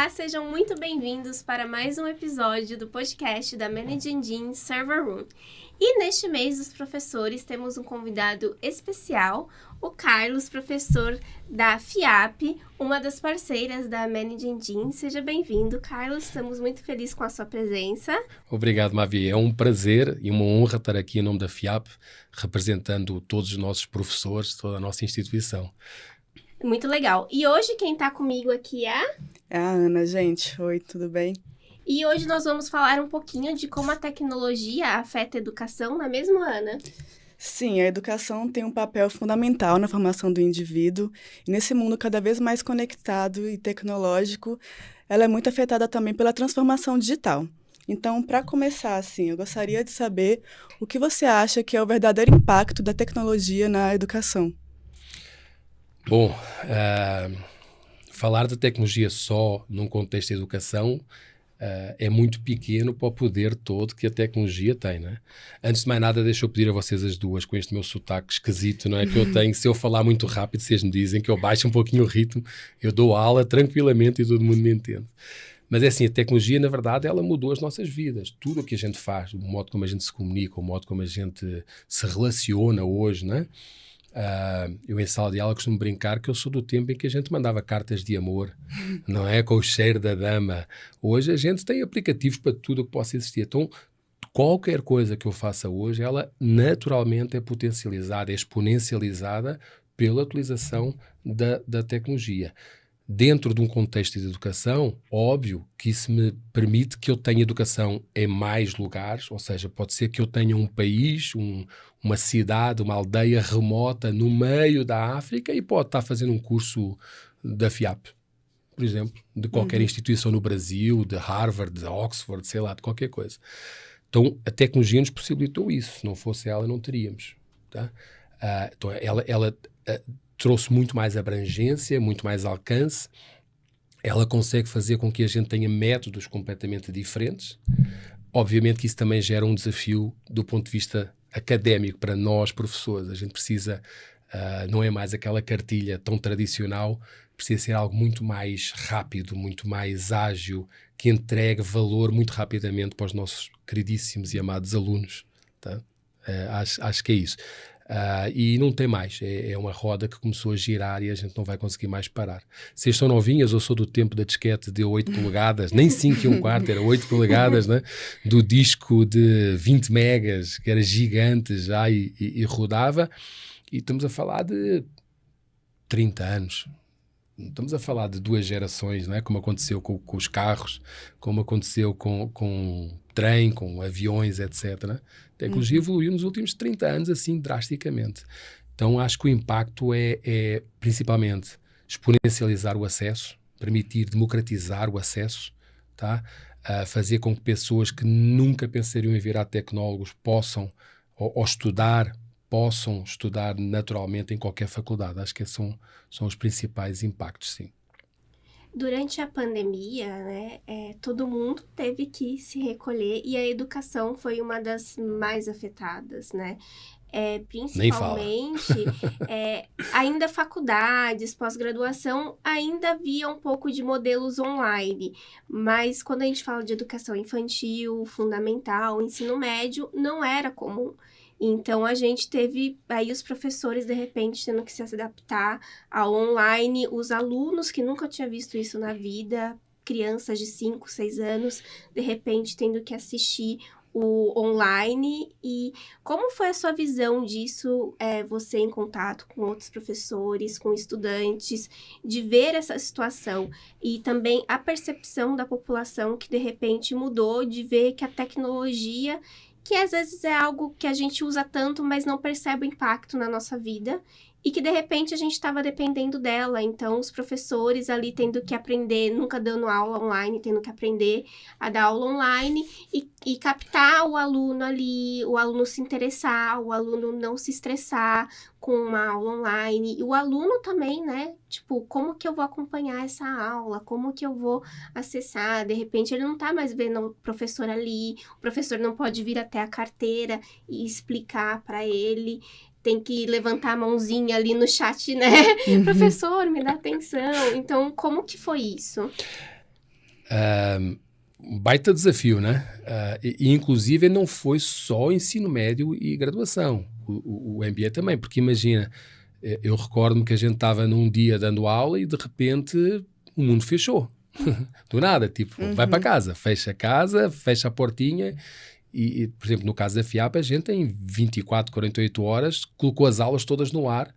Olá, sejam muito bem-vindos para mais um episódio do podcast da Manage Engine Server Room. E neste mês dos professores temos um convidado especial, o Carlos, professor da FIAP, uma das parceiras da Manage Engine. Seja bem-vindo, Carlos, estamos muito felizes com a sua presença. Obrigado, Mavi. É um prazer e uma honra estar aqui em nome da FIAP, representando todos os nossos professores, toda a nossa instituição. Muito legal. E hoje quem está comigo aqui é a Ana, gente. Oi, tudo bem? E hoje nós vamos falar um pouquinho de como a tecnologia afeta a educação, não é mesmo, Ana? Sim, a educação tem um papel fundamental na formação do indivíduo. E nesse mundo cada vez mais conectado e tecnológico, ela é muito afetada também pela transformação digital. Então, para começar, assim, eu gostaria de saber o que você acha que é o verdadeiro impacto da tecnologia na educação. Bom, falar da tecnologia só num contexto de educação é muito pequeno para o poder todo que a tecnologia tem, não é? Antes de mais nada, deixa eu pedir a vocês as duas, com este meu sotaque esquisito, não é? Que eu tenho, se eu falar muito rápido, vocês me dizem que eu baixo um pouquinho o ritmo, eu dou aula tranquilamente e todo mundo me entende. Mas é assim, a tecnologia, na verdade, ela mudou as nossas vidas. Tudo o que a gente faz, o modo como a gente se comunica, o modo como a gente se relaciona hoje, não é? Eu em sala de aula costumo brincar que eu sou do tempo em que a gente mandava cartas de amor, não é? Com o cheiro da dama. Hoje a gente tem aplicativos para tudo o que possa existir. Então, qualquer coisa que eu faça hoje, ela naturalmente é potencializada, é exponencializada pela utilização da tecnologia. Dentro de um contexto de educação, óbvio que isso me permite que eu tenha educação em mais lugares, ou seja, pode ser que eu tenha um país, uma cidade, uma aldeia remota no meio da África e pode estar fazendo um curso da FIAP, por exemplo, de qualquer instituição no Brasil, de Harvard, de Oxford, sei lá, de qualquer coisa. Então, a tecnologia nos possibilitou isso. Se não fosse ela, não teríamos. Tá? Então, ela trouxe muito mais abrangência, muito mais alcance. Ela consegue fazer com que a gente tenha métodos completamente diferentes. Obviamente que isso também gera um desafio do ponto de vista académico para nós, professores. A gente precisa, não é mais aquela cartilha tão tradicional, precisa ser algo muito mais rápido, muito mais ágil, que entregue valor muito rapidamente para os nossos queridíssimos e amados alunos. Tá? Acho que é isso. E não tem mais, é uma roda que começou a girar e a gente não vai conseguir mais parar. Vocês são novinhas, eu sou do tempo da disquete de 8 polegadas, nem 5 1/4, era 8 polegadas, né? Do disco de 20 megas, que era gigante já e rodava, e estamos a falar de 30 anos. Estamos a falar de 2 gerações, não é? Como aconteceu com os carros, como aconteceu com trem, com aviões, etc. Né? A tecnologia evoluiu nos últimos 30 anos assim drasticamente. Então acho que o impacto é principalmente exponencializar o acesso, permitir democratizar o acesso, tá? Fazer com que pessoas que nunca pensariam em virar tecnólogos possam possam estudar naturalmente em qualquer faculdade. Acho que esses são os principais impactos, sim. Durante a pandemia, né, todo mundo teve que se recolher e a educação foi uma das mais afetadas, né? Principalmente, ainda faculdades, pós-graduação, ainda havia um pouco de modelos online, mas quando a gente fala de educação infantil, fundamental, ensino médio, não era comum. Então, a gente teve aí os professores, de repente, tendo que se adaptar ao online, os alunos que nunca tinham visto isso na vida, crianças de 5, 6 anos, de repente tendo que assistir o online. E como foi a sua visão disso, você em contato com outros professores, com estudantes, de ver essa situação e também a percepção da população que de repente mudou, de ver que a tecnologia, que às vezes é algo que a gente usa tanto, mas não percebe o impacto na nossa vida, e que de repente a gente estava dependendo dela. Então, os professores ali tendo que aprender, nunca dando aula online, tendo que aprender a dar aula online e captar o aluno ali, o aluno se interessar, o aluno não se estressar com uma aula online. E o aluno também, né? Tipo, como que eu vou acompanhar essa aula? Como que eu vou acessar? De repente, ele não tá mais vendo o professor ali, o professor não pode vir até a carteira e explicar para ele. Tem que levantar a mãozinha ali no chat, né? Professor, me dá atenção. Então, como que foi isso? Um baita desafio, né? E inclusive não foi só ensino médio e graduação, o MBA também, porque imagina, eu recordo-me que a gente estava num dia dando aula e de repente o mundo fechou. Do nada, tipo, vai para casa, fecha a portinha e, por exemplo, no caso da FIAP, a gente em 24, 48 horas colocou as aulas todas no ar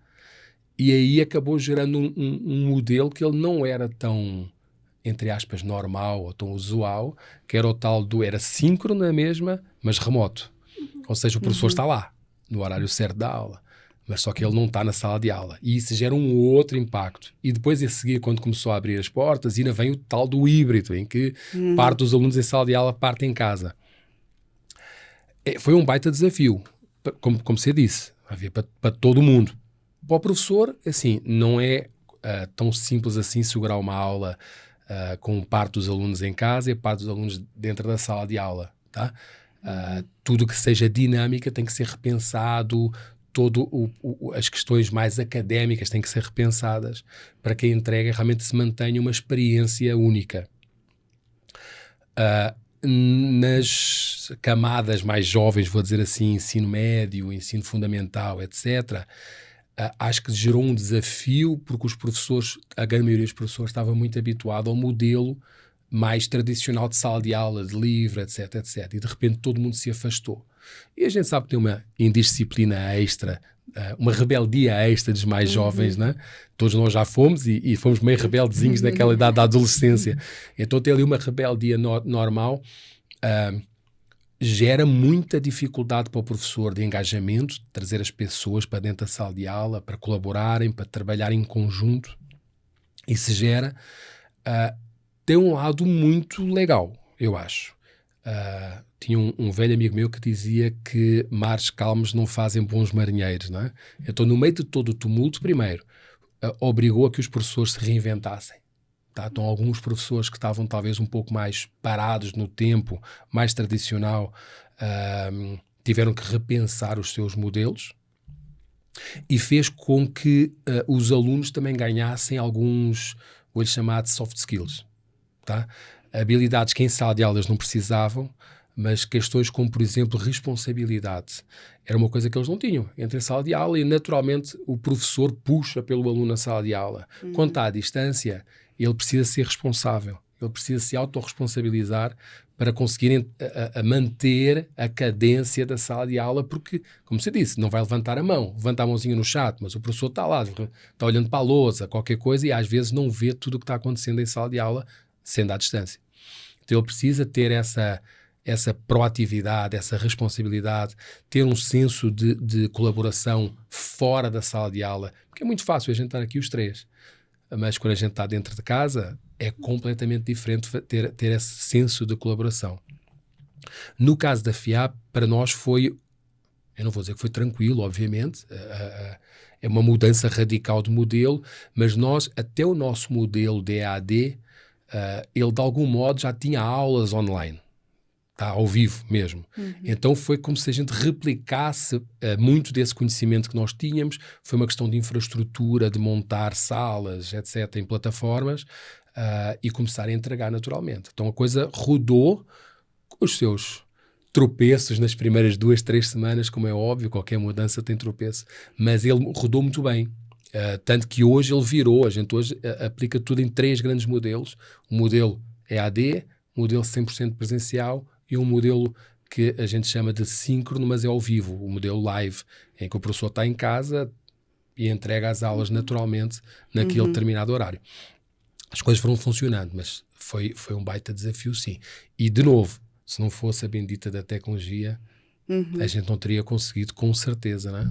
e aí acabou gerando um modelo que ele não era tão, entre aspas, normal ou tão usual, que era o tal era síncrono na mesma, mas remoto. Ou seja, o professor está lá, no horário certo da aula, mas só que ele não está na sala de aula. E isso gera um outro impacto. E depois, a seguir, quando começou a abrir as portas, ainda vem o tal do híbrido, em que parte dos alunos em sala de aula, parte em casa. Foi um baita desafio, como você disse, havia para todo mundo. Para o professor, assim, não é tão simples assim segurar uma aula com parte dos alunos em casa e parte dos alunos dentro da sala de aula, tá? Tudo que seja dinâmica tem que ser repensado, as questões mais académicas têm que ser repensadas para que a entrega realmente se mantenha uma experiência única. Nas camadas mais jovens, vou dizer assim, ensino médio, ensino fundamental, etc., acho que gerou um desafio porque os professores, a grande maioria dos professores estava muito habituado ao modelo mais tradicional de sala de aula, de livro, etc, etc. E de repente todo mundo se afastou. E a gente sabe que tem uma indisciplina extra, uma rebeldia extra dos mais jovens, né? Todos nós já fomos e fomos meio rebeldezinhos daquela idade da adolescência. Então ter ali uma rebeldia normal gera muita dificuldade para o professor de engajamento, de trazer as pessoas para dentro da sala de aula, para colaborarem, para trabalhar em conjunto. Isso gera... tem um lado muito legal, eu acho. Tinha um velho amigo meu que dizia que mares calmos não fazem bons marinheiros, não é? Então, no meio de todo o tumulto, primeiro, obrigou a que os professores se reinventassem. Tá? Então, alguns professores que estavam talvez um pouco mais parados no tempo, mais tradicional, tiveram que repensar os seus modelos e fez com que os alunos também ganhassem alguns, vou-lhe chamar de soft skills. Tá? Habilidades que em sala de aulas não precisavam, mas questões como, por exemplo, responsabilidade. Era uma coisa que eles não tinham. Entra em sala de aula e, naturalmente, o professor puxa pelo aluno na sala de aula. Quando está à distância, ele precisa ser responsável. Ele precisa se autorresponsabilizar para conseguir manter a cadência da sala de aula, porque, como você disse, não vai levantar a mão, levanta a mãozinha no chat, mas o professor está lá, está olhando para a lousa, qualquer coisa, e às vezes não vê tudo o que está acontecendo em sala de aula, sendo à distância. Então ele precisa ter essa proatividade, essa responsabilidade, ter um senso de colaboração fora da sala de aula, porque é muito fácil a gente estar aqui os três, mas quando a gente está dentro de casa é completamente diferente ter esse senso de colaboração. No caso da FIAP, para nós foi, eu não vou dizer que foi tranquilo, obviamente, é uma mudança radical de modelo, mas nós, até o nosso modelo de EAD, ele de algum modo já tinha aulas online, tá? Ao vivo mesmo. Então foi como se a gente replicasse muito desse conhecimento que nós tínhamos. Foi uma questão de infraestrutura, de montar salas, etc., em plataformas e começar a entregar naturalmente. Então a coisa rodou com os seus tropeços nas primeiras 2, 3 semanas, como é óbvio, qualquer mudança tem tropeço, mas ele rodou muito bem. Tanto que hoje ele virou, a gente hoje aplica tudo em 3 grandes modelos: um modelo EAD, um modelo 100% presencial e um modelo que a gente chama de síncrono, mas é ao vivo, o modelo live, em que o professor está em casa e entrega as aulas naturalmente naquele determinado horário. As coisas foram funcionando, mas foi um baita desafio, sim. E, de novo, se não fosse a bendita da tecnologia, a gente não teria conseguido, com certeza, não é?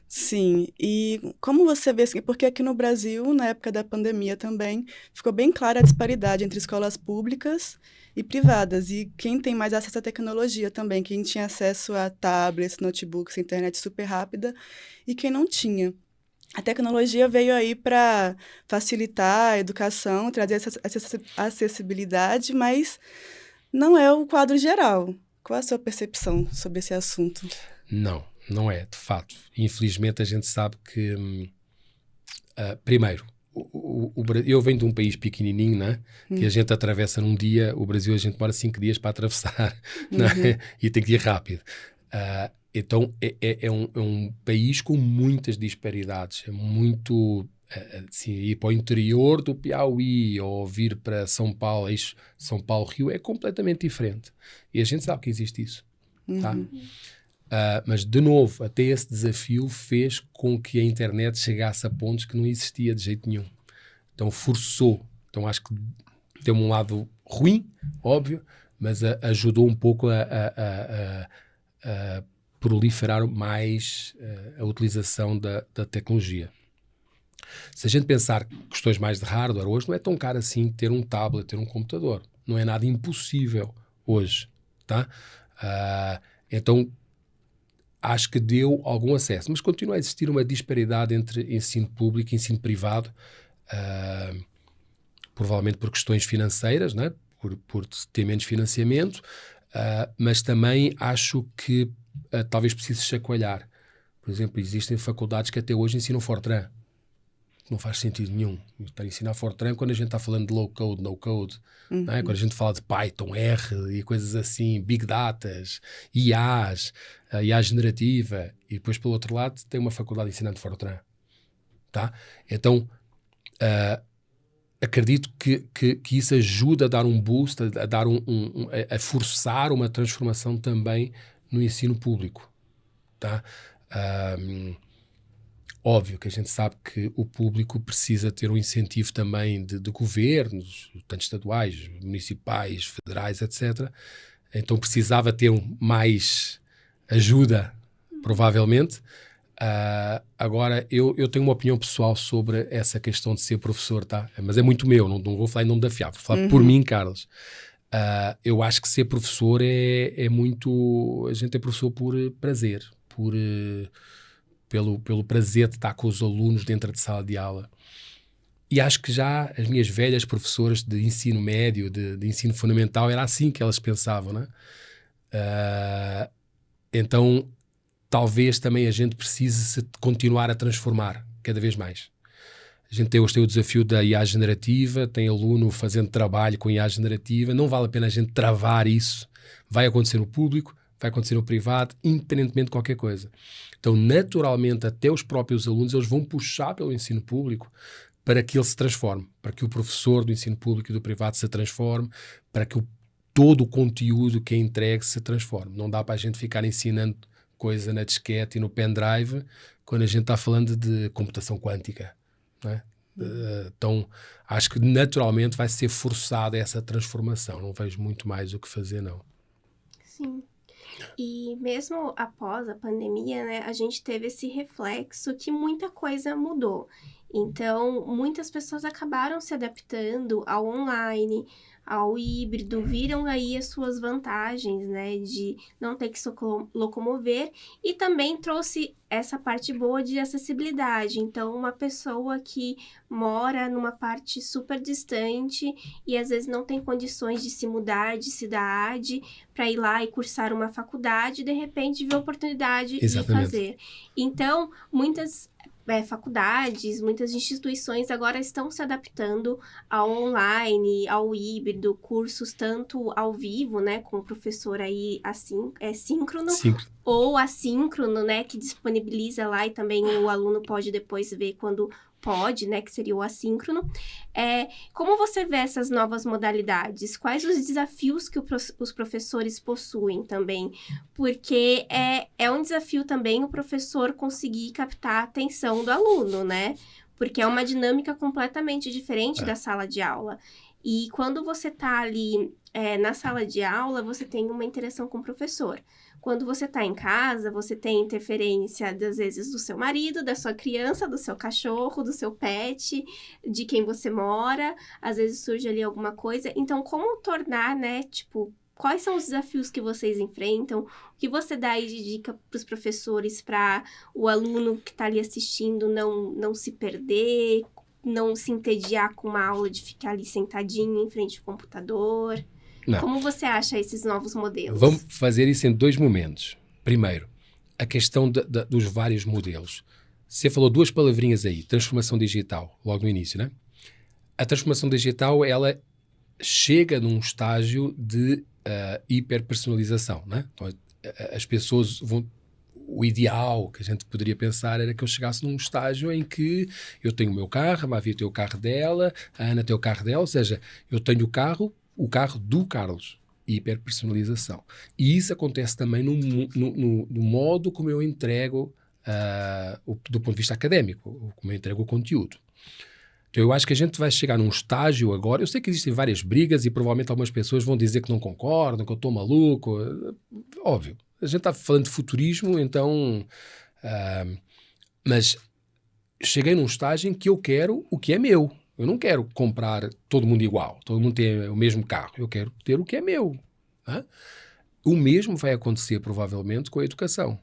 Sim, e como você vê, porque aqui no Brasil, na época da pandemia também, ficou bem clara a disparidade entre escolas públicas e privadas, e quem tem mais acesso à tecnologia também, quem tinha acesso a tablets, notebooks, internet super rápida, e quem não tinha. A tecnologia veio aí para facilitar a educação, trazer essa acessibilidade, mas não é o quadro geral. Qual é a sua percepção sobre esse assunto? Não é, de fato. Infelizmente a gente sabe que, primeiro, eu venho de um país pequenininho, né? Que a gente atravessa num dia. O Brasil a gente demora 5 dias para atravessar, né? E tem que ir rápido. Então é um país com muitas disparidades. É muito... assim, ir para o interior do Piauí ou vir para São Paulo, São Paulo-Rio, é completamente diferente. E a gente sabe que existe isso. Tá? Mas, de novo, até esse desafio fez com que a internet chegasse a pontos que não existia de jeito nenhum. Então, forçou. Então, acho que tem um lado ruim, óbvio, mas ajudou um pouco a proliferar mais a utilização da tecnologia. Se a gente pensar questões mais de hardware, hoje não é tão caro assim ter um tablet, ter um computador. Não é nada impossível hoje. Tá? Então, acho que deu algum acesso, mas continua a existir uma disparidade entre ensino público e ensino privado, provavelmente por questões financeiras, né? por ter menos financiamento, mas também acho que talvez precise chacoalhar. Por exemplo, existem faculdades que até hoje ensinam Fortran. Não faz sentido nenhum estar a ensinar Fortran quando a gente está falando de low-code, no-code, não é? Quando a gente fala de Python, R e coisas assim, Big Datas, IAs, IA generativa, e depois, pelo outro lado, tem uma faculdade ensinando Fortran. Tá? Então, acredito que isso ajuda a dar um boost, a dar a forçar uma transformação também no ensino público. Tá? Óbvio que a gente sabe que o público precisa ter um incentivo também de governos, tanto estaduais, municipais, federais, etc. Então precisava ter mais ajuda, provavelmente. Agora, eu tenho uma opinião pessoal sobre essa questão de ser professor, tá? Mas é muito meu, não vou falar em nome da FIAP, vou falar por mim, Carlos. Eu acho que ser professor é muito... A gente é professor por prazer, pelo prazer de estar com os alunos dentro de sala de aula. E acho que já as minhas velhas professoras de ensino médio, de ensino fundamental, era assim que elas pensavam, né? Então, talvez também a gente precise continuar a transformar cada vez mais. A gente hoje tem o desafio da IA generativa, tem aluno fazendo trabalho com IA generativa, não vale a pena a gente travar isso. Vai acontecer no público, vai acontecer no privado, independentemente de qualquer coisa. Então, naturalmente, até os próprios alunos, eles vão puxar pelo ensino público para que ele se transforme, para que o professor do ensino público e do privado se transforme, para que todo o conteúdo que é entregue se transforme. Não dá para a gente ficar ensinando coisa na disquete e no pendrive quando a gente está falando de computação quântica. Não é? Então, acho que naturalmente vai ser forçada essa transformação. Não vejo muito mais o que fazer, não. Sim. E mesmo após a pandemia, né, a gente teve esse reflexo que muita coisa mudou. Então, muitas pessoas acabaram se adaptando ao online, ao híbrido, viram aí as suas vantagens, né, de não ter que se locomover, e também trouxe essa parte boa de acessibilidade. Então, uma pessoa que mora numa parte super distante e às vezes não tem condições de se mudar de cidade para ir lá e cursar uma faculdade, de repente vê a oportunidade de fazer. Então, muitas faculdades, muitas instituições agora estão se adaptando ao online, ao híbrido, cursos tanto ao vivo, né, com o professor aí síncrono, ou assíncrono, né, que disponibiliza lá e também o aluno pode depois ver quando pode, né, que seria o assíncrono. Como você vê essas novas modalidades? Quais os desafios que os professores possuem também? Porque é um desafio também o professor conseguir captar a atenção do aluno, né? Porque é uma dinâmica completamente diferente da sala de aula. E quando você está ali na sala de aula, você tem uma interação com o professor. Quando você está em casa, você tem interferência, às vezes, do seu marido, da sua criança, do seu cachorro, do seu pet, de quem você mora. Às vezes surge ali alguma coisa. Então, como tornar, né, quais são os desafios que vocês enfrentam? O que você dá aí de dica para os professores, para o aluno que está ali assistindo não se perder, não se entediar com uma aula de ficar ali sentadinho em frente ao computador? Não. Como você acha esses novos modelos? Vamos fazer isso em 2 momentos. Primeiro, a questão dos vários modelos. Você falou duas palavrinhas aí, transformação digital, logo no início, né? A transformação digital, ela chega num estágio de hiperpersonalização, né? Então, as pessoas vão... O ideal que a gente poderia pensar era que eu chegasse num estágio em que eu tenho o meu carro, a Mavia tem o carro dela, a Ana tem o carro dela, ou seja, eu tenho o carro do Carlos. Hiperpersonalização. E isso acontece também no modo como eu entrego, do ponto de vista académico, como eu entrego o conteúdo. Então eu acho que a gente vai chegar num estágio agora, eu sei que existem várias brigas e provavelmente algumas pessoas vão dizer que não concordam, que eu estou maluco, óbvio. A gente está falando de futurismo, então... mas cheguei num estágio em que eu quero o que é meu. Eu não quero comprar todo mundo igual, todo mundo ter o mesmo carro. Eu quero ter o que é meu. Né? O mesmo vai acontecer, provavelmente, com a educação.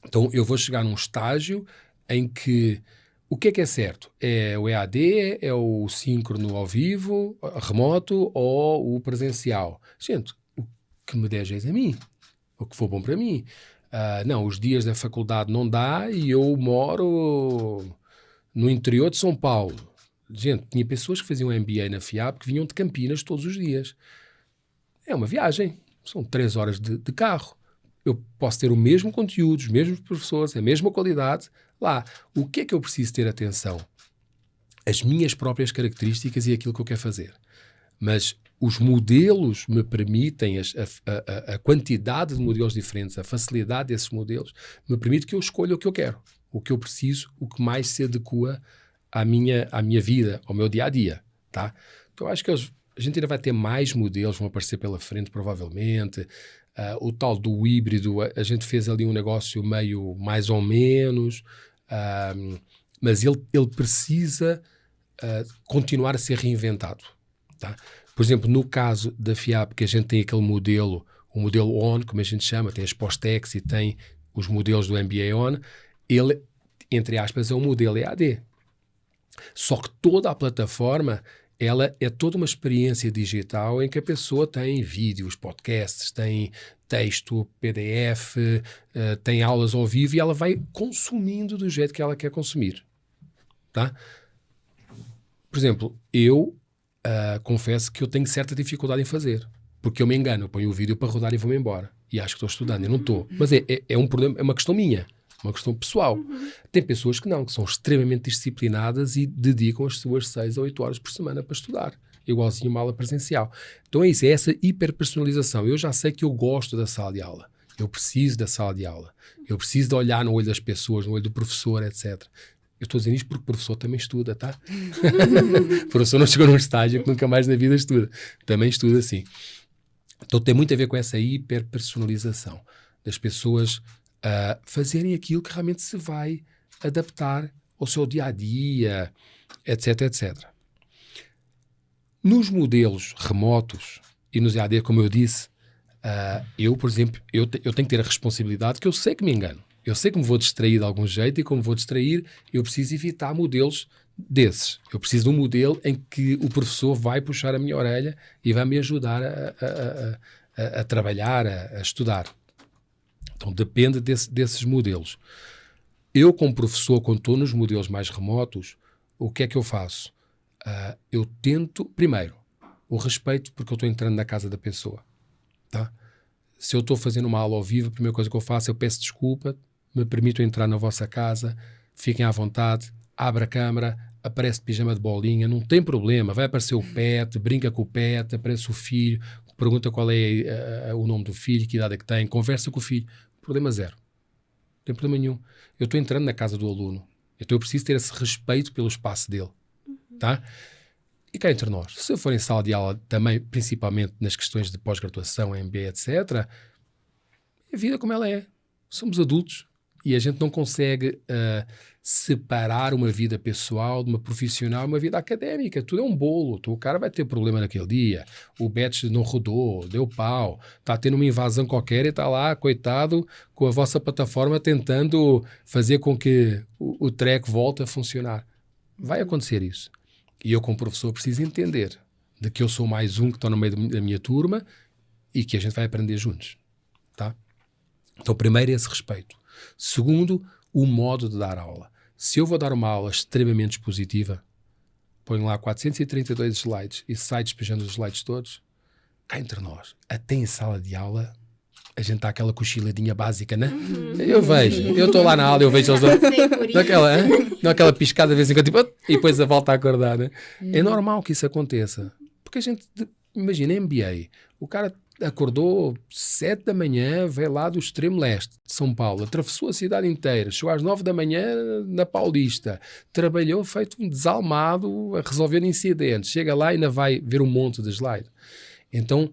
Então, eu vou chegar num estágio em que o que é certo? É o EAD, é o síncrono ao vivo, remoto ou o presencial? Gente, o que me der jeito a mim. O que for bom para mim. Não, os dias da faculdade não dá e eu moro no interior de São Paulo. Gente, tinha pessoas que faziam MBA na FIAP que vinham de Campinas todos os dias. É uma viagem. São 3 horas de carro. Eu posso ter o mesmo conteúdo, os mesmos professores, a mesma qualidade lá. O que é que eu preciso ter atenção? As minhas próprias características e aquilo que eu quero fazer. Mas os modelos me permitem, a quantidade de modelos diferentes, a facilidade desses modelos, me permite que eu escolha o que eu quero, o que eu preciso, o que mais se adequa à minha vida, ao meu dia-a-dia, tá? Então, acho que a gente ainda vai ter mais modelos, vão aparecer pela frente, provavelmente. O tal do híbrido, a gente fez ali um negócio meio mais ou menos, mas ele precisa continuar a ser reinventado, tá? Por exemplo, no caso da FIAP, que a gente tem aquele modelo, o modelo ON, como a gente chama, tem as pós-tex e tem os modelos do MBA ON, ele, entre aspas, é um modelo EAD. Só que toda a plataforma, ela é toda uma experiência digital em que a pessoa tem vídeos, podcasts, tem texto, PDF, tem aulas ao vivo e ela vai consumindo do jeito que ela quer consumir. Tá? Por exemplo, eu confesso que eu tenho certa dificuldade em fazer, porque eu me engano, eu ponho o vídeo para rodar e vou-me embora. E acho que estou estudando, eu não estou. Mas é um problema, é uma questão minha. Uma questão pessoal. Tem pessoas que não, que são extremamente disciplinadas e dedicam as suas 6 a 8 horas por semana para estudar, igualzinho uma aula presencial. Então é isso, é essa hiperpersonalização. Eu já sei que eu gosto da sala de aula, eu preciso da sala de aula, eu preciso de olhar no olho das pessoas, no olho do professor, etc. Eu estou dizendo isto porque o professor também estuda, tá? O professor não chegou num estágio que nunca mais na vida estuda. Também estuda, sim. Então tem muito a ver com essa hiperpersonalização das pessoas fazerem aquilo que realmente se vai adaptar ao seu dia-a-dia, etc, etc. Nos modelos remotos e nos EAD, como eu disse, eu, por exemplo, eu tenho que ter a responsabilidade que eu sei que me engano. Eu sei que me vou distrair de algum jeito e como vou distrair, eu preciso evitar modelos desses. Eu preciso de um modelo em que o professor vai puxar a minha orelha e vai me ajudar a trabalhar, a estudar. Então depende desses modelos. Eu, como professor, quando estou nos modelos mais remotos, o que é que eu faço? Eu tento, primeiro, o respeito, porque eu estou entrando na casa da pessoa. Tá? Se eu estou fazendo uma aula ao vivo, a primeira coisa que eu faço, eu peço desculpa, me permito entrar na vossa casa, fiquem à vontade, abre a câmara, aparece pijama de bolinha, não tem problema, vai aparecer o pet, brinca com o pet, aparece o filho, pergunta qual é o nome do filho, que idade é que tem, conversa com o filho. Problema zero. Não tem problema nenhum. Eu estou entrando na casa do aluno. Então eu preciso ter esse respeito pelo espaço dele. Tá? E cá entre nós, se eu for em sala de aula também, principalmente nas questões de pós-graduação, MBA, etc., é a vida como ela é. Somos adultos e a gente não consegue separar uma vida pessoal de uma profissional, uma vida académica. Tudo é um bolo. O cara vai ter problema naquele dia. O batch não rodou, deu pau, está tendo uma invasão qualquer e está lá, coitado, com a vossa plataforma tentando fazer com que o treco volte a funcionar. Vai acontecer isso. E eu, como professor, preciso entender de que eu sou mais um que está no meio da minha turma e que a gente vai aprender juntos. Tá? Então, primeiro, esse respeito. Segundo, o modo de dar aula. Se eu vou dar uma aula extremamente expositiva, ponho lá 432 slides e sai despejando os slides todos, cá entre nós, até em sala de aula, a gente está aquela cochiladinha básica, né? Eu vejo, eu estou lá na aula, eu vejo eles naquela piscada de vez em quando, tipo, e depois a volta a acordar, né? É normal que isso aconteça. Porque a gente, imagina, MBA, o cara acordou 7 da manhã, veio lá do extremo leste de São Paulo, atravessou a cidade inteira, chegou às 9 da manhã na Paulista, trabalhou feito um desalmado a resolver incidentes, chega lá e ainda vai ver um monte de slide. Então,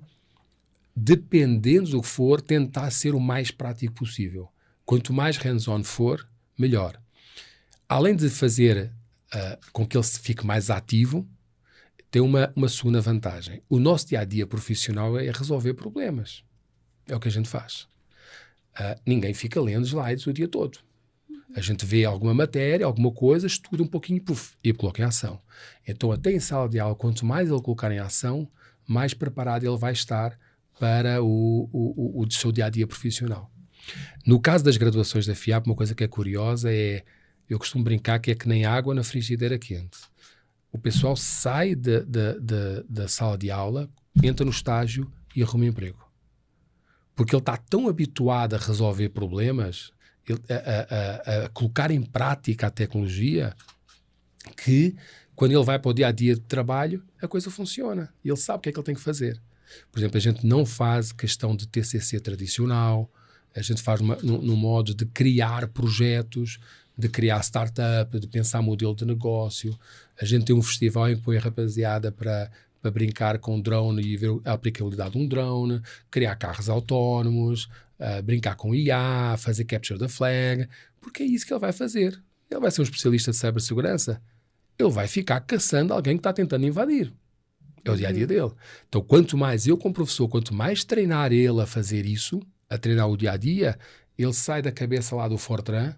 dependendo do que for, tentar ser o mais prático possível. Quanto mais hands-on for, melhor. Além de fazer com que ele fique mais ativo, tem uma segunda vantagem. O nosso dia-a-dia profissional é resolver problemas. É o que a gente faz. Ninguém fica lendo slides o dia todo. A gente vê alguma matéria, alguma coisa, estuda um pouquinho e coloca em ação. Então, até em sala de aula, quanto mais ele colocar em ação, mais preparado ele vai estar para o seu dia-a-dia profissional. No caso das graduações da FIAP, uma coisa que é curiosa é, eu costumo brincar que é que nem água na frigideira quente. O pessoal sai da sala de aula, entra no estágio e arruma emprego. Porque ele está tão habituado a resolver problemas, a colocar em prática a tecnologia, que quando ele vai para o dia-a-dia de trabalho, a coisa funciona. E ele sabe o que é que ele tem que fazer. Por exemplo, a gente não faz questão de TCC tradicional, a gente faz no modo de criar projetos, de criar startup, de pensar modelo de negócio. A gente tem um festival em que põe a rapaziada para brincar com um drone e ver a aplicabilidade de um drone, criar carros autónomos, brincar com IA, fazer capture the flag, porque é isso que ele vai fazer. Ele vai ser um especialista de cibersegurança, ele vai ficar caçando alguém que está tentando invadir. É o dia-a-dia dele. Então, quanto mais eu, como professor, quanto mais treinar ele a fazer isso, a treinar o dia-a-dia, ele sai da cabeça lá do Fortran,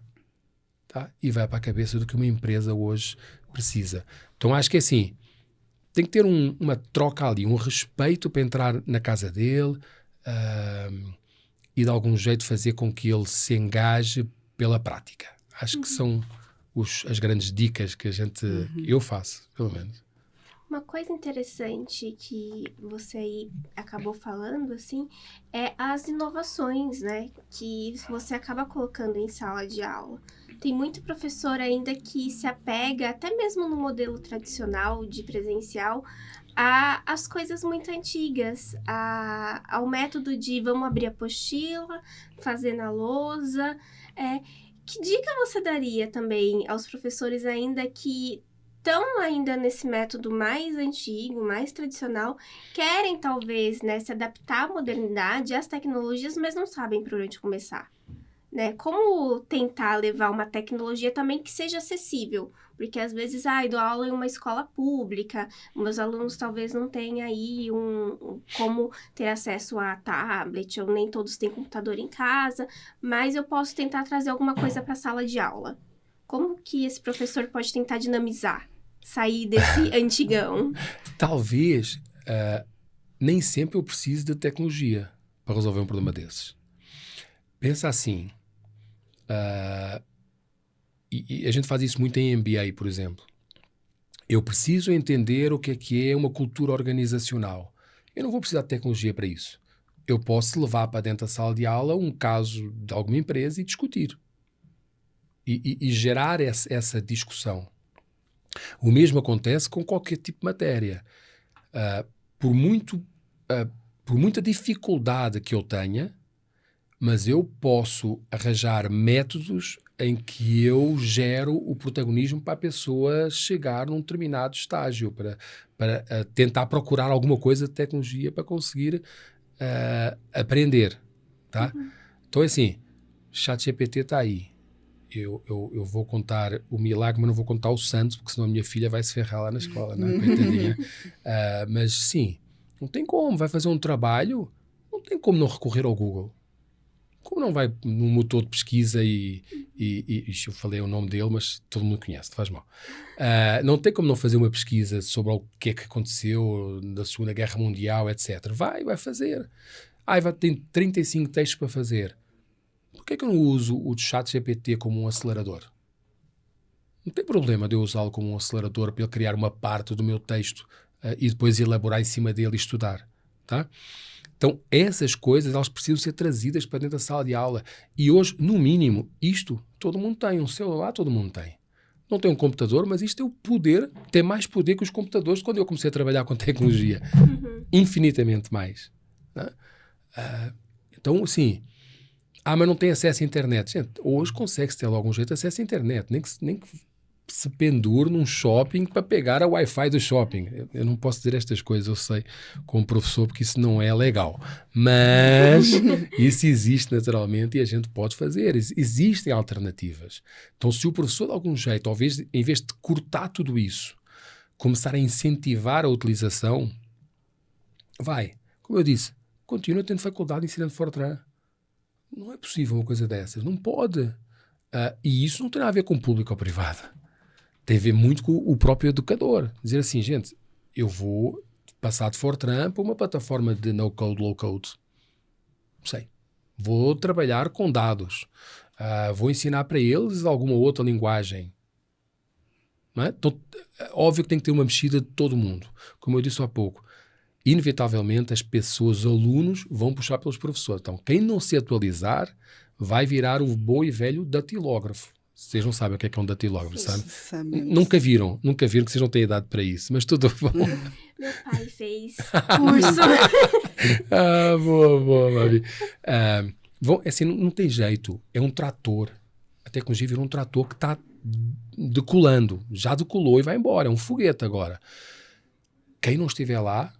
tá? E vai para a cabeça do que uma empresa hoje precisa. Então, acho que é assim, tem que ter uma troca ali, um respeito para entrar na casa dele e de algum jeito fazer com que ele se engaje pela prática. Acho que são as grandes dicas que eu faço, pelo menos. Uma coisa interessante que você aí acabou falando, assim, é as inovações, né? Que você acaba colocando em sala de aula. Tem muito professor ainda que se apega, até mesmo no modelo tradicional de presencial, às coisas muito antigas, ao método de vamos abrir a apostila, fazer na lousa. Que dica você daria também aos professores ainda que estão ainda nesse método mais antigo, mais tradicional, querem talvez, né, se adaptar à modernidade, às tecnologias, mas não sabem por onde começar, né? Como tentar levar uma tecnologia também que seja acessível? Porque às vezes, eu dou aula em uma escola pública, meus alunos talvez não tenham aí como ter acesso a tablet, ou nem todos têm computador em casa, mas eu posso tentar trazer alguma coisa para a sala de aula. Como que esse professor pode tentar dinamizar, sair desse antigão? Talvez nem sempre eu precise de tecnologia para resolver um problema desses. Pensa assim, e a gente faz isso muito em MBA, por exemplo. Eu preciso entender o que é uma cultura organizacional. Eu não vou precisar de tecnologia para isso. Eu posso levar para dentro da sala de aula um caso de alguma empresa e discutir. E gerar essa discussão. O mesmo acontece com qualquer tipo de matéria. Por muita dificuldade que eu tenha, mas eu posso arranjar métodos em que eu gero o protagonismo para a pessoa chegar num determinado estágio, para tentar procurar alguma coisa de tecnologia para conseguir aprender. Tá? Então, é assim, ChatGPT está aí. Eu vou contar o milagre, mas não vou contar o santo, porque senão a minha filha vai se ferrar lá na escola, não é? Coitadinha. Mas sim, não tem como. Vai fazer um trabalho, não tem como não recorrer ao Google. Como não vai num motor de pesquisa e eu falei o nome dele, mas todo mundo conhece, não faz mal. Não tem como não fazer uma pesquisa sobre o que é que aconteceu na Segunda Guerra Mundial, etc. Vai fazer. Vai ter 35 textos para fazer. Por Porquê que eu não uso o ChatGPT como um acelerador? Não tem problema de eu usá-lo como um acelerador para ele criar uma parte do meu texto e depois elaborar em cima dele e estudar, tá? Então, essas coisas, elas precisam ser trazidas para dentro da sala de aula. E hoje, no mínimo, isto todo mundo tem. Um celular todo mundo tem. Não tem um computador, mas isto é o poder, tem mais poder que os computadores quando eu comecei a trabalhar com tecnologia. Infinitamente mais. Né? Então, assim, mas não tem acesso à internet. Gente, hoje consegue-se ter algum jeito de acesso à internet. Nem que se pendure num shopping para pegar a Wi-Fi do shopping. Eu não posso dizer estas coisas, eu sei, como professor, porque isso não é legal. Mas isso existe naturalmente e a gente pode fazer. Existem alternativas. Então, se o professor, de algum jeito, talvez, em vez de cortar tudo isso, começar a incentivar a utilização, como eu disse, continua tendo faculdade ensinando Fortran. Não é possível uma coisa dessas. Não pode. E isso não tem nada a ver com público ou privado. Tem a ver muito com o próprio educador. Dizer assim, gente, eu vou passar de Fortran para uma plataforma de no-code, low-code. Não sei. Vou trabalhar com dados. Vou ensinar para eles alguma outra linguagem. Não é? Então, óbvio que tem que ter uma mexida de todo mundo. Como eu disse há pouco, inevitavelmente as pessoas, os alunos, vão puxar pelos professores. Então, quem não se atualizar vai virar o bom e velho datilógrafo. Vocês não sabem o que é um datilógrafo, sabe? Nunca viram que vocês não têm idade para isso, mas tudo bom. Meu pai fez curso. Boa, Mavi. Assim, não tem jeito. É um trator. A tecnologia virou um trator que está decolando. Já decolou e vai embora. É um foguete agora. Quem não estiver lá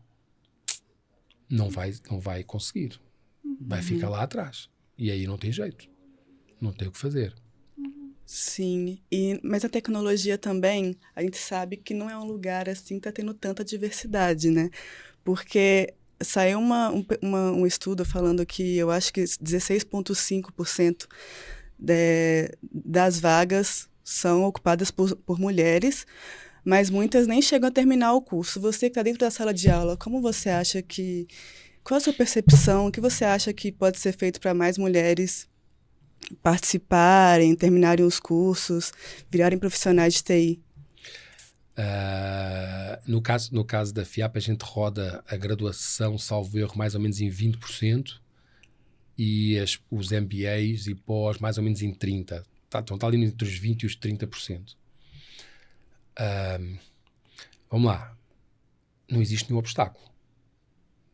não vai conseguir. Vai ficar lá atrás. E aí não tem jeito. Não tem o que fazer. Sim, mas a tecnologia também, a gente sabe que não é um lugar assim que está tendo tanta diversidade, né? Porque saiu um estudo falando que eu acho que 16,5% das vagas são ocupadas por mulheres, mas muitas nem chegam a terminar o curso. Você que está dentro da sala de aula, como você acha que... Qual a sua percepção? O que você acha que pode ser feito para mais mulheres participarem, terminarem os cursos, virarem profissionais de TI? No caso da FIAP, a gente roda a graduação, salvo erro, mais ou menos em 20%, e os MBAs e pós mais ou menos em 30%. Então está ali entre os 20% e os 30%. Vamos lá. Não existe nenhum obstáculo.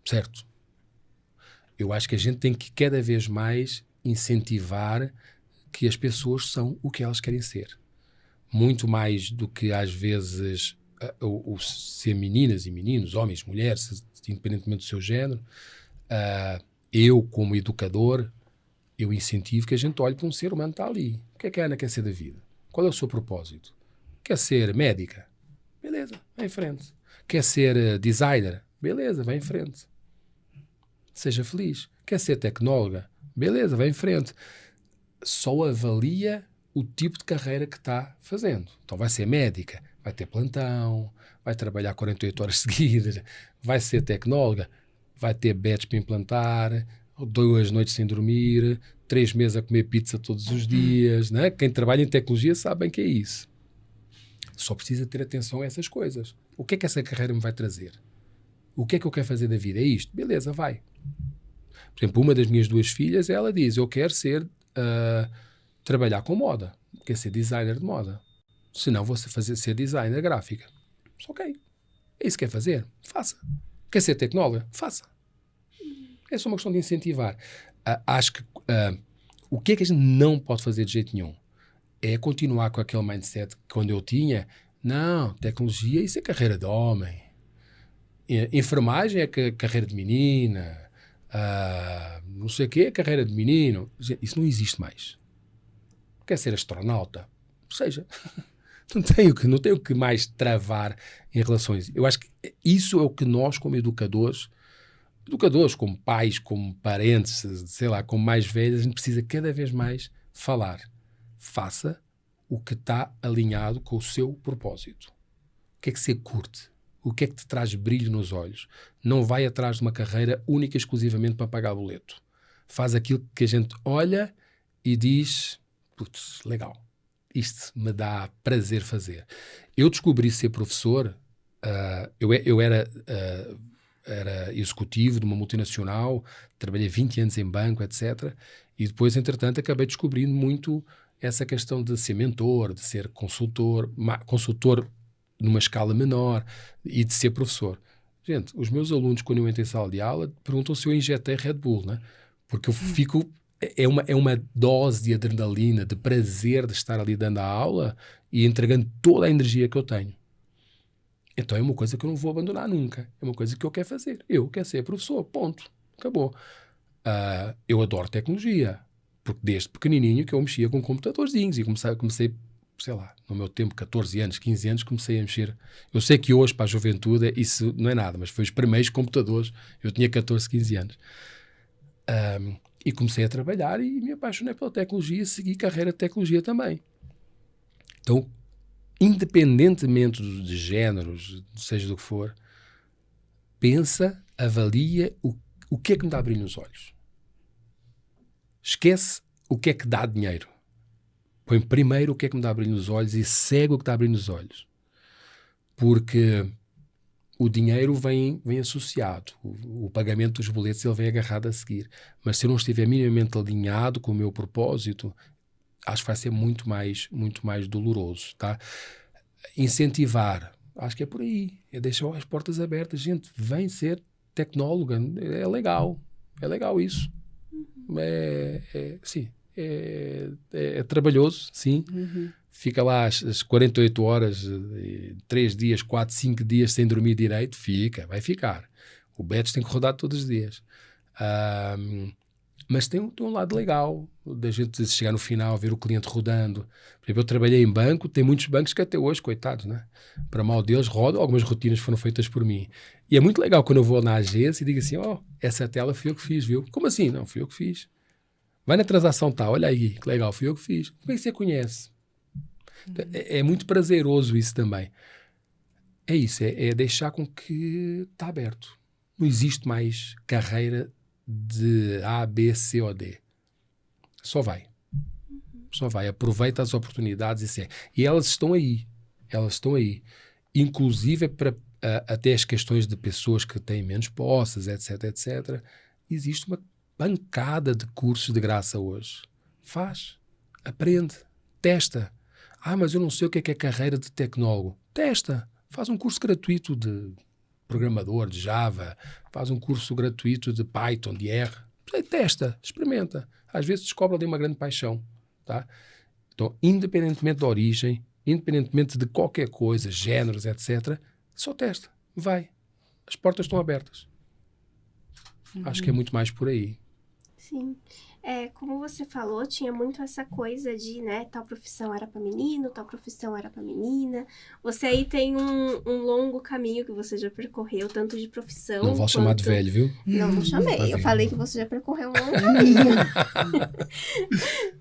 Certo? Eu acho que a gente tem que cada vez mais incentivar que as pessoas são o que elas querem ser. Muito mais do que, às vezes, o ser meninas e meninos, homens, mulheres, independentemente do seu género. Eu, como educador, eu incentivo que a gente olhe para um ser humano que está ali. O que é que a Ana quer ser da vida? Qual é o seu propósito? Quer ser médica? Beleza, vai em frente. Quer ser designer? Beleza, vai em frente. Seja feliz. Quer ser tecnóloga? Beleza, vai em frente. Só avalia o tipo de carreira que está fazendo. Então vai ser médica, vai ter plantão, vai trabalhar 48 horas seguidas, vai ser tecnóloga, vai ter bets para implantar, 2 noites sem dormir, 3 meses a comer pizza todos os dias. Né? Quem trabalha em tecnologia sabe bem que é isso. Só precisa ter atenção a essas coisas. O que é que essa carreira me vai trazer? O que é que eu quero fazer da vida? É isto? Beleza, vai. Por exemplo, uma das minhas 2 filhas, ela diz, eu quero trabalhar com moda, quero ser designer de moda. Se não, vou ser designer gráfica. Ok. É isso que quer fazer? Faça. Quer ser tecnóloga? Faça. É só uma questão de incentivar. Acho que o que é que a gente não pode fazer de jeito nenhum? É continuar com aquele mindset que quando eu tinha, não, tecnologia, isso é carreira de homem. Enfermagem é carreira de menina. Não sei o que é carreira de menino. Isso não existe mais. Quer ser astronauta? Seja. Não tem o que mais travar em relação a isso. Eu acho que isso é o que nós, como educadores, como pais, como parentes, sei lá, como mais velhos, a gente precisa cada vez mais falar. Faça o que está alinhado com o seu propósito. O que é que você curte? O que é que te traz brilho nos olhos? Não vai atrás de uma carreira única e exclusivamente para pagar boleto. Faz aquilo que a gente olha e diz, putz, legal, isto me dá prazer fazer. Eu descobri ser professor, eu era executivo de uma multinacional, trabalhei 20 anos em banco, etc. E depois, entretanto, acabei descobrindo muito essa questão de ser mentor, de ser consultor numa escala menor e de ser professor. Gente, os meus alunos, quando eu entro em sala de aula, perguntam se eu injetei Red Bull, né? Porque eu fico... É uma dose de adrenalina, de prazer de estar ali dando a aula e entregando toda a energia que eu tenho. Então é uma coisa que eu não vou abandonar nunca. É uma coisa que eu quero fazer. Eu quero ser professor, ponto. Acabou. Eu adoro tecnologia, porque desde pequenininho que eu mexia com computadorzinhos e comecei, sei lá, no meu tempo, 14 anos, 15 anos, comecei a mexer. Eu sei que hoje, para a juventude, isso não é nada, mas foi os primeiros computadores. Eu tinha 14, 15 anos. E comecei a trabalhar e me apaixonei pela tecnologia, segui carreira de tecnologia também. Então, independentemente de géneros, seja do que for, pensa, avalia o que é que me dá brilho nos olhos. Esquece o que é que dá dinheiro. Põe primeiro o que é que me dá brilho nos olhos e segue o que dá brilho nos olhos. Porque o dinheiro vem associado. O pagamento dos boletos ele vem agarrado a seguir. Mas se eu não estiver minimamente alinhado com o meu propósito, acho que vai ser muito mais doloroso, tá? Incentivar, acho que é por aí. É deixar as portas abertas. Gente, vem ser tecnóloga. É legal isso. Sim, é trabalhoso, sim. Fica lá as 48 horas, 3 dias, 4, 5 dias sem dormir direito, vai ficar. O Betis tem que rodar todos os dias. Mas tem um lado legal da gente chegar no final, ver o cliente rodando. Por exemplo, eu trabalhei em banco, tem muitos bancos que até hoje, coitados, né? Para mal deles, rodam, algumas rotinas foram feitas por mim. E é muito legal quando eu vou na agência e digo assim, essa tela fui eu que fiz, viu? Como assim? Não, fui eu que fiz. Vai na transação tal, olha aí, que legal, fui eu que fiz. Como é que você conhece? É muito prazeroso isso também. É isso, é deixar com que está aberto. Não existe mais carreira de A, B, C ou D. Só vai. Aproveita as oportunidades e segue. E elas estão aí. Inclusive para até as questões de pessoas que têm menos posses, etc. Existe uma bancada de cursos de graça hoje. Faz. Aprende. Testa. Mas eu não sei o que é carreira de tecnólogo. Testa. Faz um curso gratuito de programador, de Java. Faz um curso gratuito de Python, de R. Testa. Experimenta. Às vezes descobre ali uma grande paixão. Tá? Então, independentemente da origem, independentemente de qualquer coisa, géneros, etc., só testa. Vai. As portas estão abertas. Acho que é muito mais por aí. Sim. Como você falou, tinha muito essa coisa de, né, tal profissão era para menino, tal profissão era para menina. Você aí tem um longo caminho que você já percorreu, tanto de profissão Não vou chamar de velho, viu? Não chamei. Eu falei que você já percorreu um longo caminho.